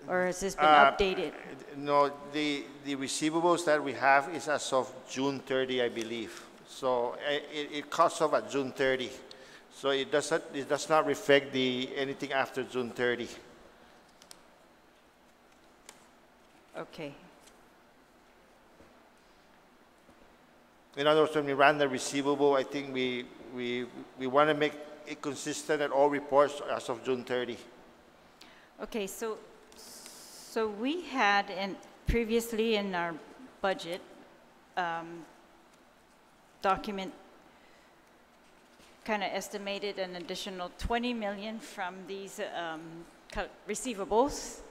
or has this been updated? No, the receivables that we have is as of June 30, I believe. So it cuts off at June 30. So it does not reflect anything after June 30. Okay. In other words, when we ran the receivable, I think we want to make it consistent at all reports as of June 30. Okay, so we had previously in our budget document kind of estimated an additional 20 million from these receivables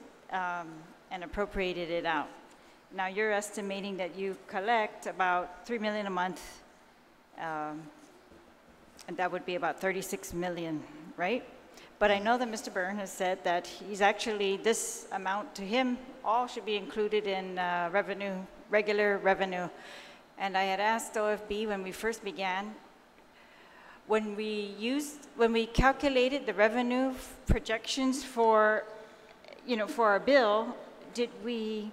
and appropriated it out. Now you're estimating that you collect about 3 million a month, and that would be about 36 million, right? But I know that Mr. Byrne has said that he's actually, this amount to him, all should be included in revenue, regular revenue. And I had asked OFB when we first began, when we calculated the revenue projections for, for our bill, did we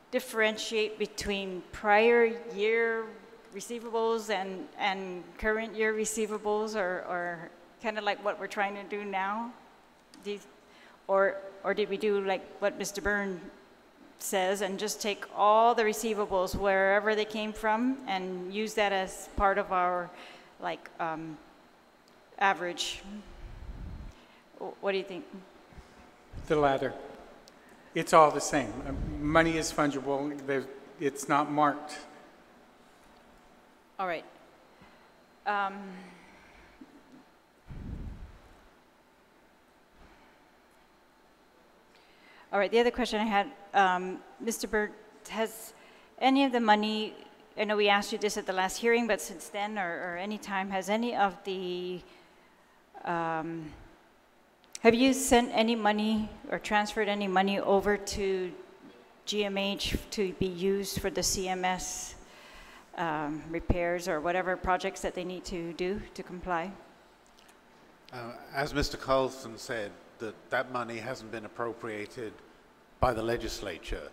differentiate between prior year receivables and current year receivables, or kind of like what we're trying to do now? Or did we do like what Mr. Byrne says and just take all the receivables wherever they came from and use that as part of our average? What do you think? The latter. It's all the same. Money is fungible. It's not marked. All right. All right, the other question I had, Mr. Byrd, has any of the money, I know we asked you this at the last hearing, but since then or any time, has any of the, have you sent any money or transferred any money over to GMH to be used for the CMS repairs or whatever projects that they need to do to comply? As Mr. Carlson said, that money hasn't been appropriated by the legislature.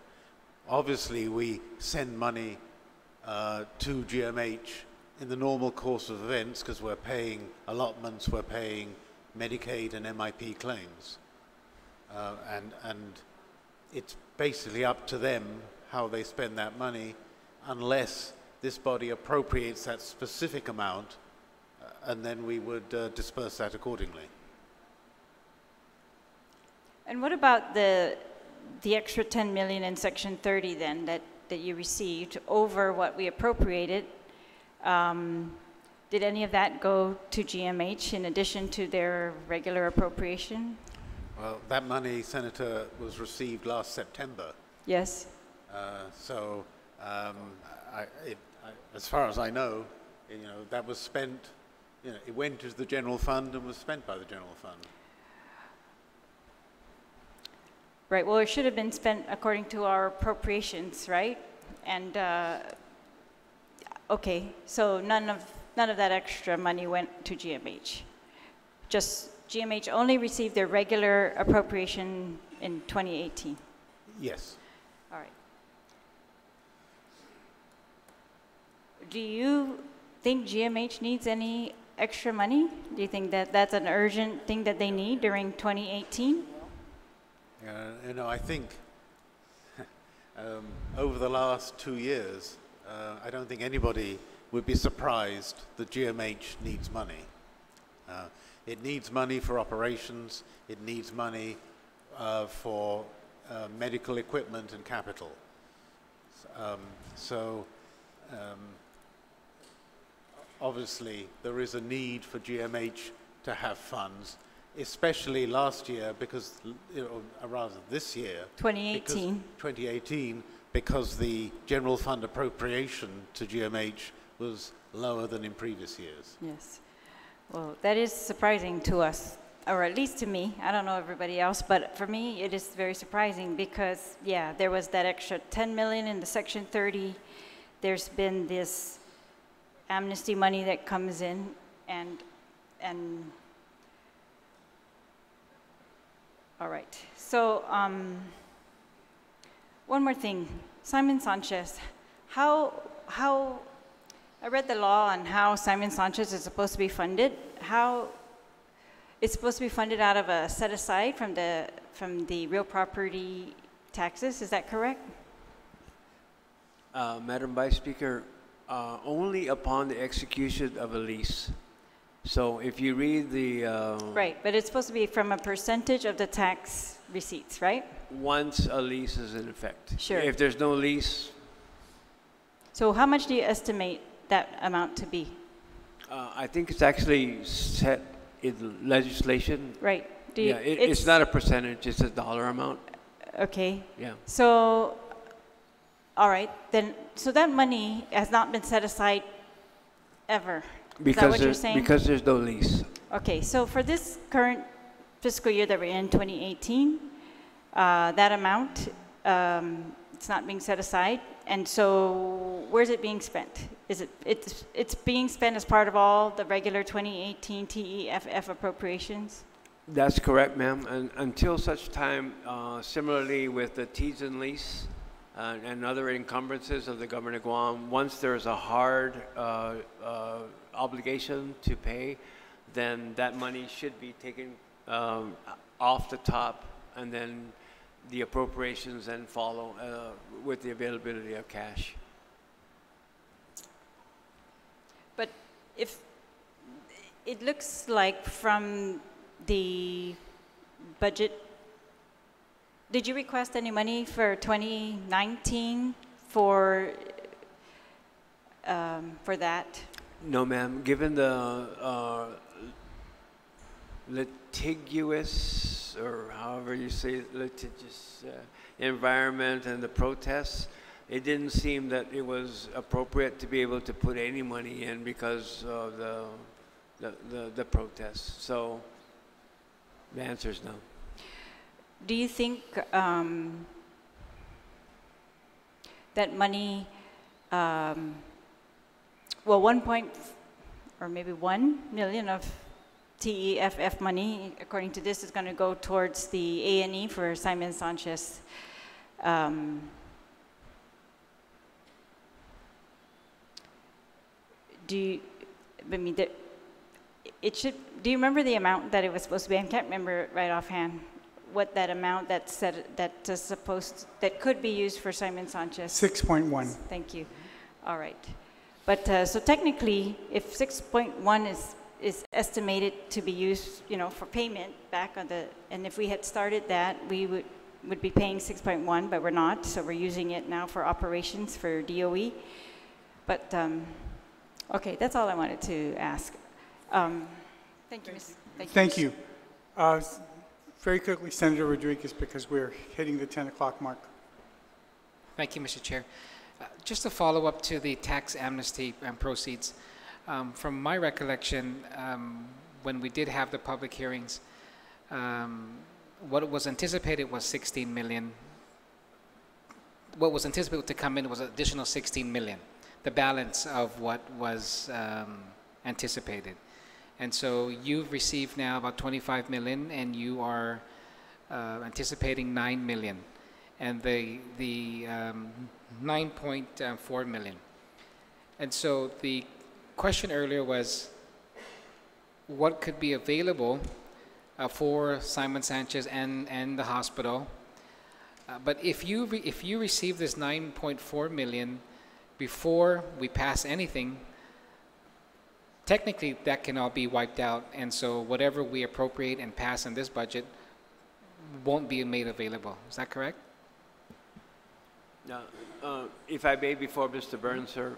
Obviously, we send money to GMH in the normal course of events because we're paying allotments, we're paying Medicaid and MIP claims. And it's basically up to them how they spend that money unless this body appropriates that specific amount, and then we would disperse that accordingly. And what about the extra 10 million in Section 30 then that you received over what we appropriated? Did any of that go to GMH in addition to their regular appropriation? Well, that money, Senator, was received last September. Yes. As far as I know, that was spent, it went to the general fund and was spent by the general fund. Right, well, it should have been spent according to our appropriations, right? And, okay, so none of that extra money went to GMH. Just GMH only received their regular appropriation in 2018. Yes. All right. Do you think GMH needs any extra money? Do you think that that's an urgent thing that they need during 2018? I think over the last 2 years, I don't think anybody would be surprised that GMH needs money. It needs money for operations. It needs money for medical equipment and capital. Obviously, there is a need for GMH to have funds, especially last year because, or rather this year. 2018. 2018, because the general fund appropriation to GMH was lower than in previous years. Yes. Well, that is surprising to us, or at least to me. I don't know everybody else, but for me, it is very surprising because, yeah, there was that extra 10 million in the Section 30. There's been this amnesty money that comes in, and all right. So one more thing, Simon Sanchez, how I read the law on how Simon Sanchez is supposed to be funded. How it's supposed to be funded out of a set aside from the real property taxes. Is that correct? Madam Vice Speaker, only upon the execution of a lease. So if you read the... right, but it's supposed to be from a percentage of the tax receipts, right? Once a lease is in effect. Sure. If there's no lease... So how much do you estimate that amount to be? I think it's actually set in legislation. Right. It's not a percentage, it's a dollar amount. Okay. Yeah. So, all right, then, so that money has not been set aside ever. Is that what you're saying? Because there's no lease. Okay, so for this current fiscal year that we're in, 2018, that amount, it's not being set aside, and so where's it being spent? It's being spent as part of all the regular 2018 TEFF appropriations? That's correct, ma'am. And until such time, similarly with the T's and lease and other encumbrances of the government of Guam, once there's a hard obligation to pay, then that money should be taken off the top, and then the appropriations then follow with the availability of cash. But if it looks like from the budget, did you request any money for 2019 for that? No, ma'am. Given the litigious, or however you say it, litigious environment and the protests, it didn't seem that it was appropriate to be able to put any money in because of the protests. So the answer is no. Do you think that money, well, 1 million of TEFF money, according to this, is going to go towards the A&E for Simon Sanchez. Do you remember the amount that it was supposed to be? I can't remember it right offhand. What that amount that could be used for Simon Sanchez? 6.1. Thank you. All right. But so technically, if 6.1 is estimated to be used, for payment back on and if we had started that, we would be paying 6.1, but we're not. So we're using it now for operations for DOE. But okay, that's all I wanted to ask. Thank you, Ms. Thank you. Very quickly, Senator Rodriguez, because we're hitting the 10 o'clock mark. Thank you, Mr. Chair. Just to follow up to the tax amnesty proceeds, from my recollection, when we did have the public hearings, what was anticipated was 16 million. What was anticipated to come in was an additional 16 million, the balance of what was anticipated. And so you've received now about 25 million, and you are anticipating 9 million, and the 9.4 million. And so the question earlier was, what could be available for Simon Sanchez and the hospital? But if you receive this 9.4 million before we pass anything, technically that can all be wiped out, and so whatever we appropriate and pass in this budget won't be made available. Is that correct? If I may, before Mr. Burns, sir,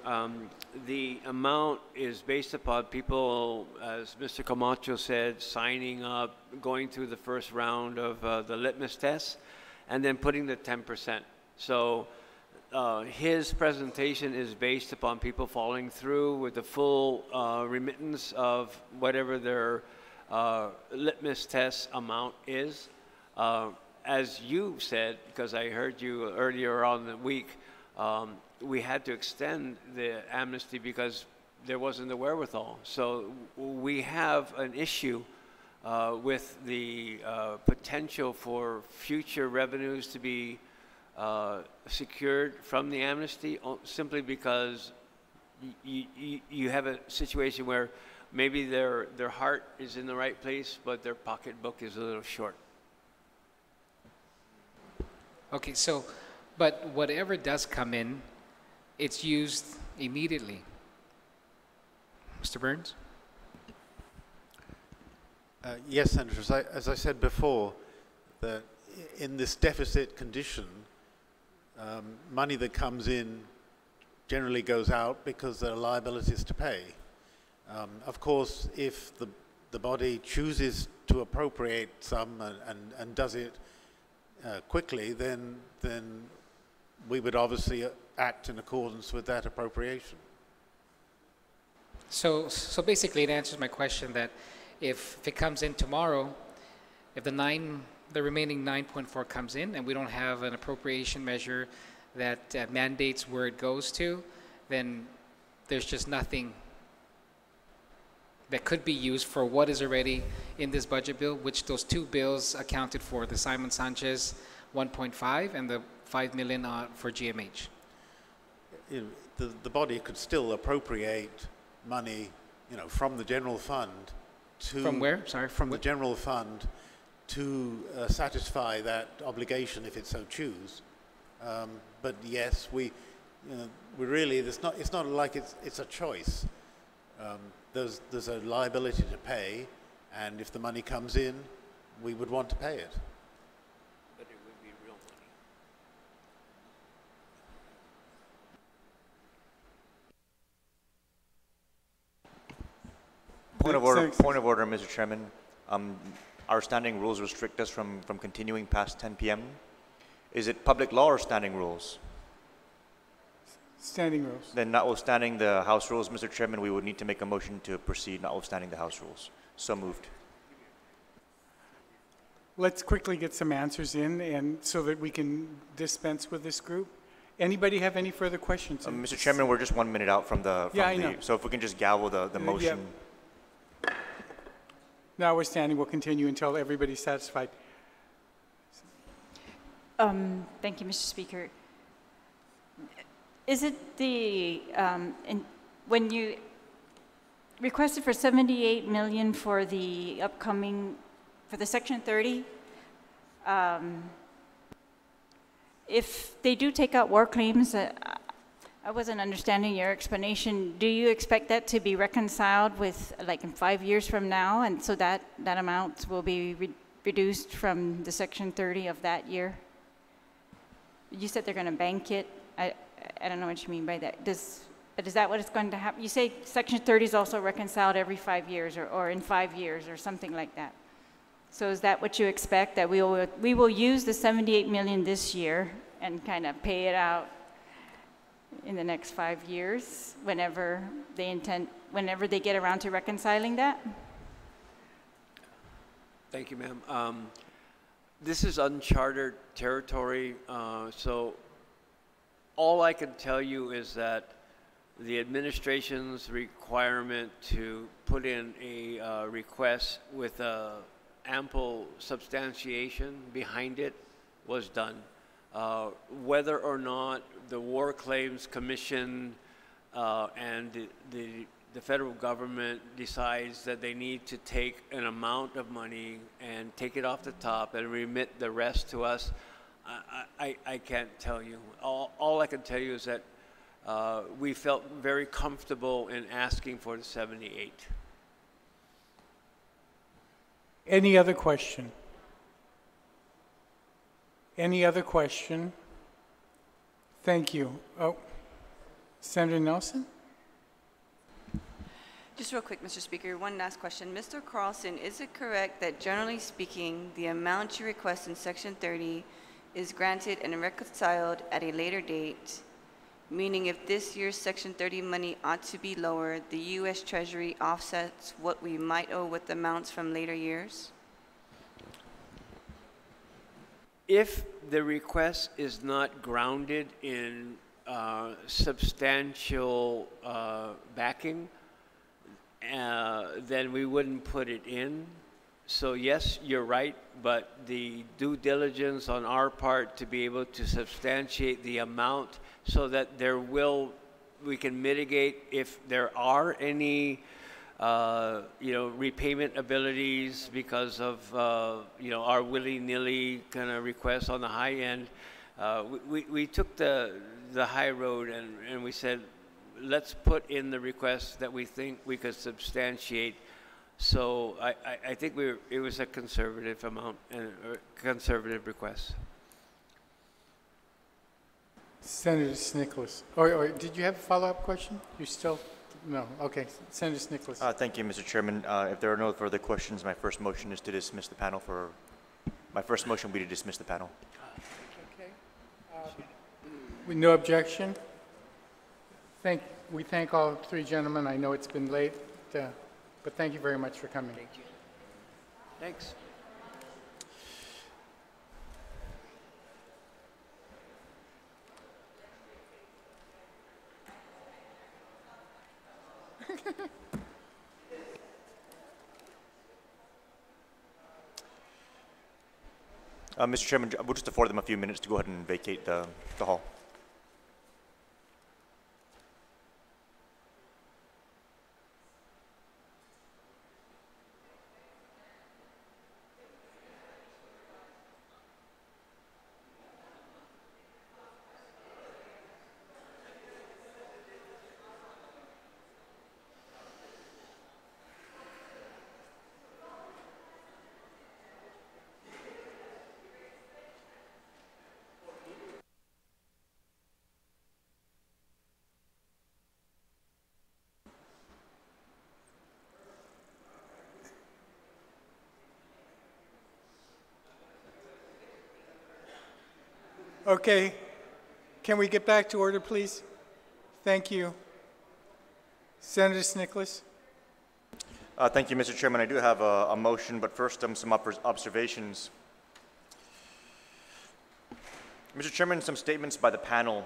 the amount is based upon people, as Mr. Camacho said, signing up, going through the first round of the litmus test, and then putting the 10%. So his presentation is based upon people following through with the full remittance of whatever their litmus test amount is. As you said, because I heard you earlier on in the week, we had to extend the amnesty because there wasn't the wherewithal. So we have an issue with the potential for future revenues to be secured from the amnesty simply because you have a situation where maybe their heart is in the right place, but their pocketbook is a little short. Okay, so, but whatever does come in, it's used immediately. Mr. Burns? Yes, Senator. As I said before, that in this deficit condition, money that comes in generally goes out because there are liabilities to pay. Of course, if the body chooses to appropriate some and does it quickly, then we would obviously act in accordance with that appropriation. So basically it answers my question that if it comes in tomorrow, if the remaining 9.4 comes in and we don't have an appropriation measure that mandates where it goes to, then there's just nothing that could be used for what is already in this budget bill, which those two bills accounted for, the Simon Sanchez 1.5 and the 5 million for GMH. The body could still appropriate money, from the general fund to... From where? Sorry, from the general fund to satisfy that obligation if it so choose. But yes, we really, it's not like it's a choice. There's a liability to pay, and if the money comes in, we would want to pay it. But it would be real money. Point of order, Mr. Chairman. Our standing rules restrict us from continuing past 10 p.m. Is it public law or standing rules? Standing rules. Then notwithstanding the House rules, Mr. Chairman, we would need to make a motion to proceed notwithstanding the House rules. So moved. Let's quickly get some answers in and so that we can dispense with this group. Anybody have any further questions? Mr. Chairman, we're just 1 minute out from the... I know. So if we can just gavel the motion. Yeah. Notwithstanding, we'll continue until everybody's satisfied. Thank you, Mr. Speaker. Is it when you requested for 78 million for the upcoming, for the Section 30, if they do take out war claims, I wasn't understanding your explanation. Do you expect that to be reconciled with, like, in 5 years from now, and so that amount will be reduced from the Section 30 of that year? You said they're going to bank it. I don't know what you mean by that. Is that what is going to happen? You say Section 30 is also reconciled every 5 years or in 5 years or something like that. So is that what you expect, that we will use the 78 million this year and kind of pay it out in the next 5 years whenever they get around to reconciling that? Thank you, ma'am. This is uncharted territory, so all I can tell you is that the administration's requirement to put in a request with ample substantiation behind it was done. Whether or not the War Claims Commission and the federal government decides that they need to take an amount of money and take it off the top and remit the rest to us, I can't tell you. All I can tell you is that we felt very comfortable in asking for the 78. Any other question? Any other question? Thank you. Oh, Senator Nelson? Just real quick, Mr. Speaker, one last question. Mr. Carlson, is it correct that generally speaking, the amount you request in Section 30 is granted and reconciled at a later date, meaning if this year's Section 30 money ought to be lower, the U.S. Treasury offsets what we might owe with amounts from later years? If the request is not grounded in substantial backing, then we wouldn't put it in. So yes, you're right, but the due diligence on our part to be able to substantiate the amount so that we can mitigate if there are any repayment abilities because of our willy-nilly kind of requests on the high end. We took the high road and we said, let's put in the requests that we think we could substantiate. So I think it was a conservative amount and a conservative request. Senator Nicholas. Or did you have a follow-up question? You still? No. Okay. Senator Nicholas. Thank you, Mr. Chairman. If there are no further questions, my first motion is to dismiss the panel my first motion will be to dismiss the panel. Okay. With no objection. We thank all three gentlemen. I know it's been late, but thank you very much for coming. Thank you. Thanks. Mr. Chairman, we'll just afford them a few minutes to go ahead and vacate the hall. Okay. Can we get back to order, please? Thank you. Senator Nicholas. Thank you, Mr. Chairman. I do have a motion, but first some observations. Mr. Chairman, some statements by the panel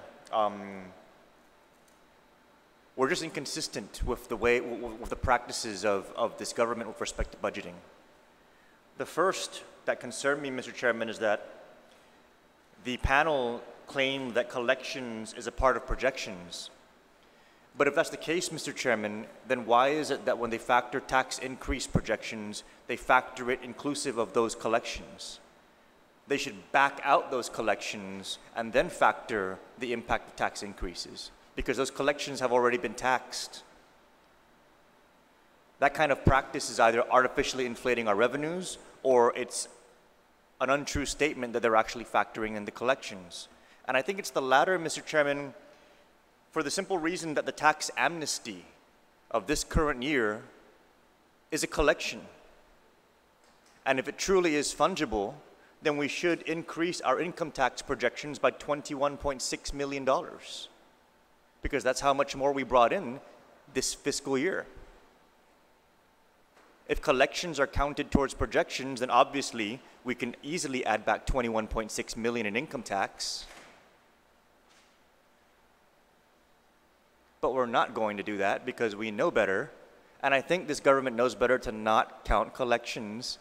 were just inconsistent with the practices of this government with respect to budgeting. The first that concerned me, Mr. Chairman, is that the panel claimed that collections is a part of projections. But if that's the case, Mr. Chairman, then why is it that when they factor tax increase projections, they factor it inclusive of those collections? They should back out those collections and then factor the impact of tax increases, because those collections have already been taxed. That kind of practice is either artificially inflating our revenues or it's an untrue statement that they're actually factoring in the collections. And I think it's the latter, Mr. Chairman, for the simple reason that the tax amnesty of this current year is a collection. And if it truly is fungible, then we should increase our income tax projections by $21.6 million, because that's how much more we brought in this fiscal year. If collections are counted towards projections, then obviously we can easily add back $21.6 million in income tax. But we're not going to do that because we know better, and I think this government knows better to not count collections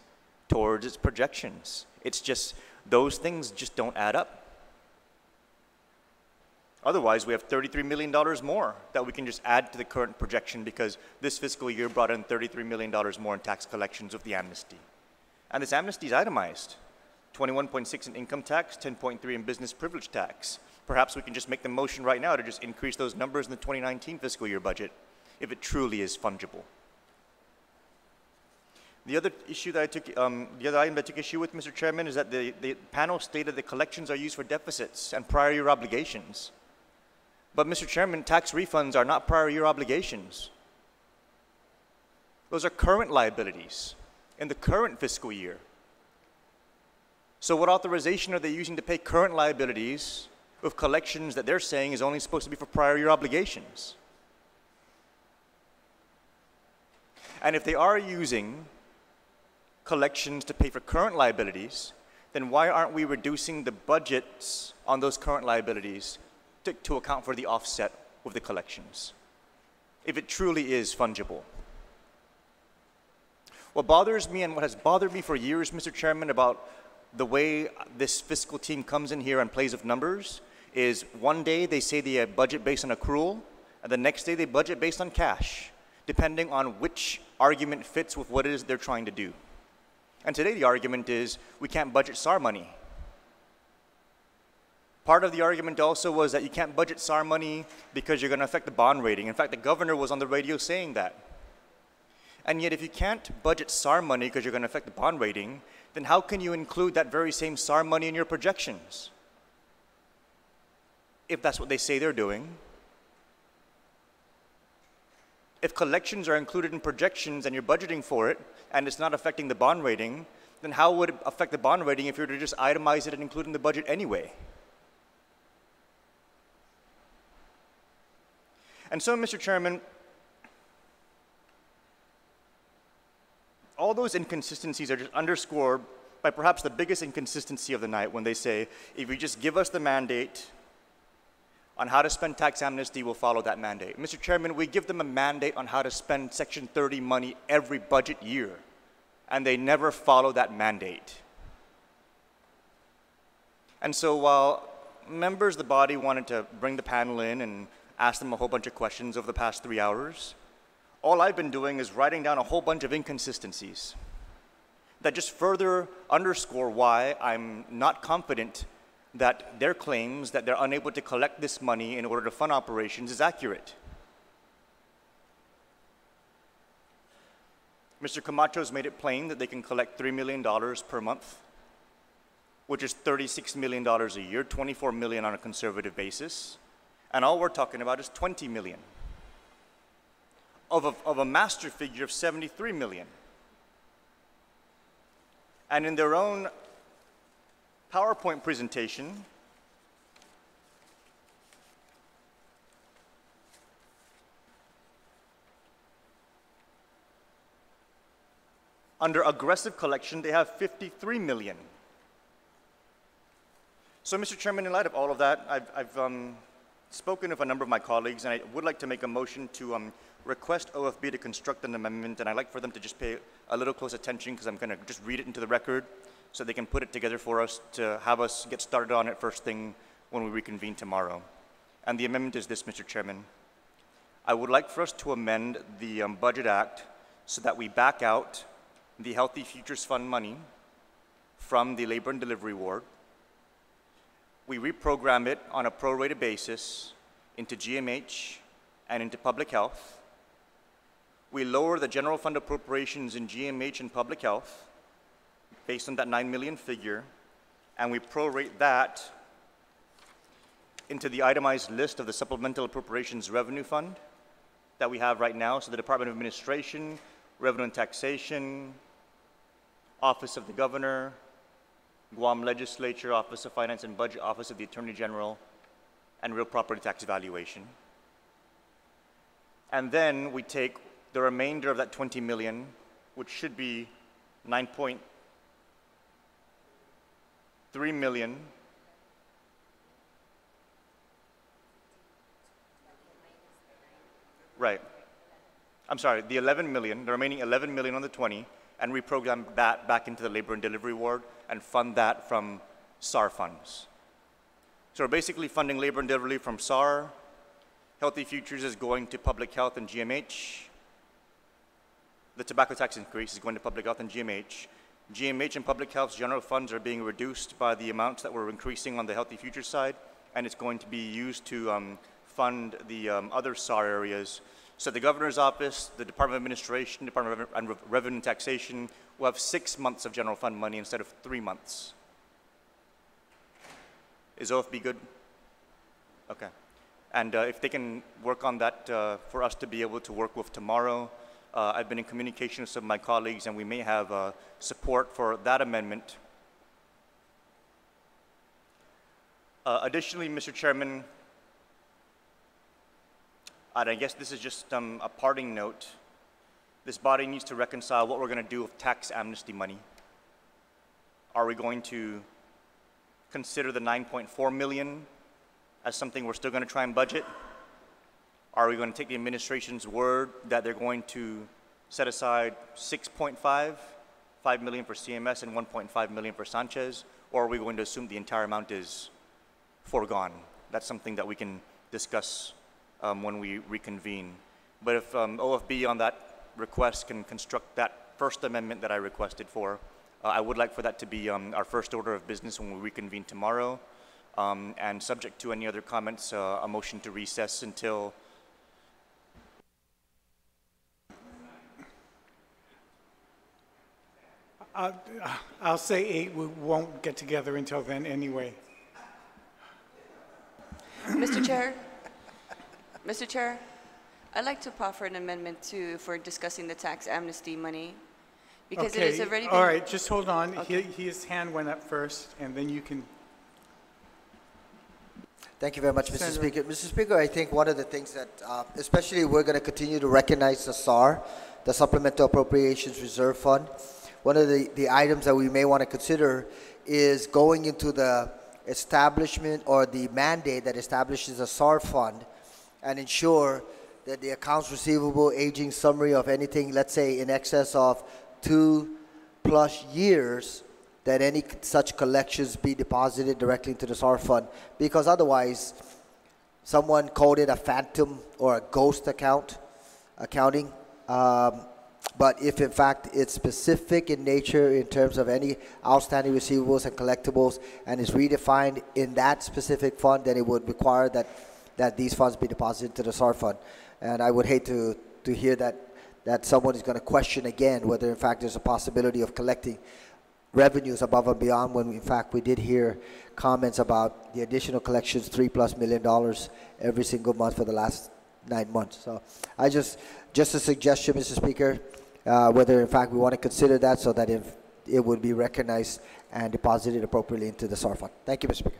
towards its projections. It's just, those things just don't add up. Otherwise, we have $33 million more that we can just add to the current projection because this fiscal year brought in $33 million more in tax collections with the amnesty. And this amnesty is itemized. 21.6 in income tax, 10.3 in business privilege tax. Perhaps we can just make the motion right now to just increase those numbers in the 2019 fiscal year budget if it truly is fungible. The other issue that the other item that I took issue with, Mr. Chairman, is that the panel stated that collections are used for deficits and prior year obligations. But Mr. Chairman, tax refunds are not prior year obligations. Those are current liabilities in the current fiscal year. So what authorization are they using to pay current liabilities with collections that they're saying is only supposed to be for prior year obligations? And if they are using collections to pay for current liabilities, then why aren't we reducing the budgets on those current liabilities to account for the offset with the collections, if it truly is fungible? What bothers me and what has bothered me for years, Mr. Chairman, about the way this fiscal team comes in here and plays with numbers is one day they say they budget based on accrual, and the next day they budget based on cash, depending on which argument fits with what it is they're trying to do. And today the argument is we can't budget SAR money. Part of the argument also was that you can't budget SAR money because you're going to affect the bond rating. In fact, the governor was on the radio saying that. And yet if you can't budget SAR money because you're going to affect the bond rating, then how can you include that very same SAR money in your projections? If that's what they say they're doing. If collections are included in projections and you're budgeting for it and it's not affecting the bond rating, then how would it affect the bond rating if you were to just itemize it and include it in the budget anyway? And so, Mr. Chairman, all those inconsistencies are just underscored by perhaps the biggest inconsistency of the night when they say, if you just give us the mandate on how to spend tax amnesty, we'll follow that mandate. Mr. Chairman, we give them a mandate on how to spend Section 30 money every budget year, and they never follow that mandate. And so while members of the body wanted to bring the panel in and ask them a whole bunch of questions over the past 3 hours, all I've been doing is writing down a whole bunch of inconsistencies that just further underscore why I'm not confident that their claims that they're unable to collect this money in order to fund operations is accurate. Mr. Camacho's made it plain that they can collect $3 million per month, which is $36 million a year, $24 million on a conservative basis, and all we're talking about is $20 million of a master figure of $73 million. And in their own PowerPoint presentation, under aggressive collection, they have $53 million. So, Mr. Chairman, in light of all of that, I've spoken with a number of my colleagues, and I would like to make a motion to request OFB to construct an amendment, and I'd like for them to just pay a little close attention because I'm going to just read it into the record so they can put it together for us to have us get started on it first thing when we reconvene tomorrow. And the amendment is this, Mr. Chairman. I would like for us to amend the Budget Act so that we back out the Healthy Futures Fund money from the Labor and Delivery Ward. We reprogram it on a prorated basis into GMH and into public health. We lower the general fund appropriations in GMH and public health based on that 9 million figure, and we prorate that into the itemized list of the Supplemental Appropriations Revenue Fund that we have right now. So the Department of Administration, Revenue and Taxation, Office of the Governor, Guam Legislature, Office of Finance and Budget, Office of the Attorney General, and Real Property Tax Valuation. And then we take the remainder of that 20 million, which should be 9.3 million. Right. I'm sorry, the 11 million, the remaining 11 million on the 20, and reprogram that back into the Labor and Delivery Ward and fund that from SAR funds. So we're basically funding labor and delivery from SAR. Healthy Futures is going to public health and GMH. The tobacco tax increase is going to public health and GMH. GMH and public health's general funds are being reduced by the amounts that we're increasing on the Healthy Futures side, and it's going to be used to fund the other SAR areas. So the Governor's Office, the Department of Administration, Department of Revenue and Taxation will have 6 months of general fund money instead of 3 months. Is OFB good? Okay. And if they can work on that for us to be able to work with tomorrow, I've been in communication with some of my colleagues, and we may have support for that amendment. Additionally, Mr. Chairman, and I guess this is just a parting note, this body needs to reconcile what we're going to do with tax amnesty money. Are we going to consider the $9.4 million as something we're still going to try and budget? Are we going to take the administration's word that they're going to set aside $6.5 million for CMS and $1.5 million for Sanchez? Or are we going to assume the entire amount is foregone? That's something that we can discuss when we reconvene. But if OFB on that request can construct that first amendment that I requested for, I would like for that to be our first order of business when we reconvene tomorrow. And subject to any other comments, a motion to recess until I'll say 8. We won't get together until then anyway. Mr. Chair, Mr. Chair, I'd like to proffer an amendment for discussing the tax amnesty money, because it has already been... All right, just hold on. Okay. His hand went up first, and then you can... Thank you very much, Mr. Speaker. Mr. Speaker, I think one of the things that, especially we're going to continue to recognize the SAR, the Supplemental Appropriations Reserve Fund. One of the items that we may want to consider is going into the establishment or the mandate that establishes a SAR fund and ensure that the accounts receivable aging summary of anything, let's say in excess of 2+ years, that any such collections be deposited directly into the SAR fund, because otherwise someone called it a phantom or a ghost accounting. But if in fact it's specific in nature in terms of any outstanding receivables and collectibles and is redefined in that specific fund, then it would require that these funds be deposited to the SAR fund. And I would hate to hear that someone is going to question again whether in fact there's a possibility of collecting revenues above and beyond, when in fact we did hear comments about the additional collections, $3+ million every single month for the last 9 months. So I just a suggestion, Mr. Speaker, whether in fact we want to consider that so that it would be recognized and deposited appropriately into the SAR fund. Thank you, Mr. Speaker.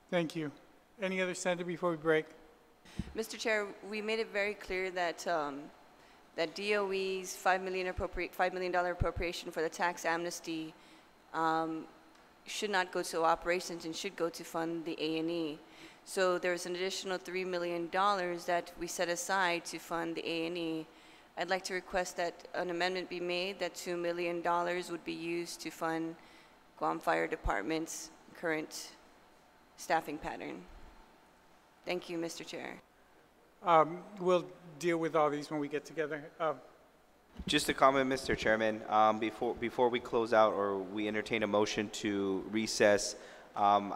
Thank you. Any other senator before we break? Mr. Chair, we made it very clear that that DOE's $5 million appropriation for the tax amnesty should not go to operations and should go to fund the A&E. So there's an additional $3 million that we set aside to fund the A&E. I'd like to request that an amendment be made that $2 million would be used to fund Guam Fire Department's current staffing pattern. Thank you, Mr. Chair. We'll deal with all these when we get together. Just a comment, Mr. Chairman, before we close out or we entertain a motion to recess, and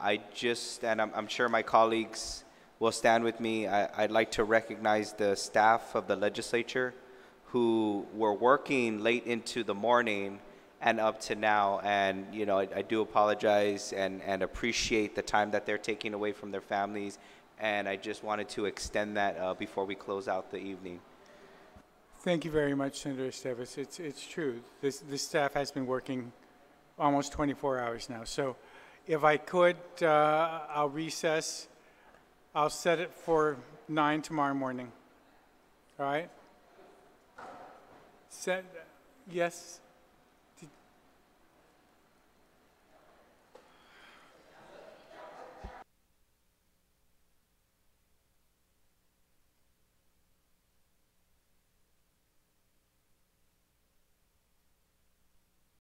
I'm sure my colleagues will stand with me, I'd like to recognize the staff of the legislature who were working late into the morning and up to now, and you know, I do apologize and appreciate the time that they're taking away from their families, and I just wanted to extend that before we close out the evening. Thank you very much, Senator Esteves. It's true. This staff has been working almost 24 hours now. So if I could, I'll recess. I'll set it for 9 tomorrow morning. All right? Yes?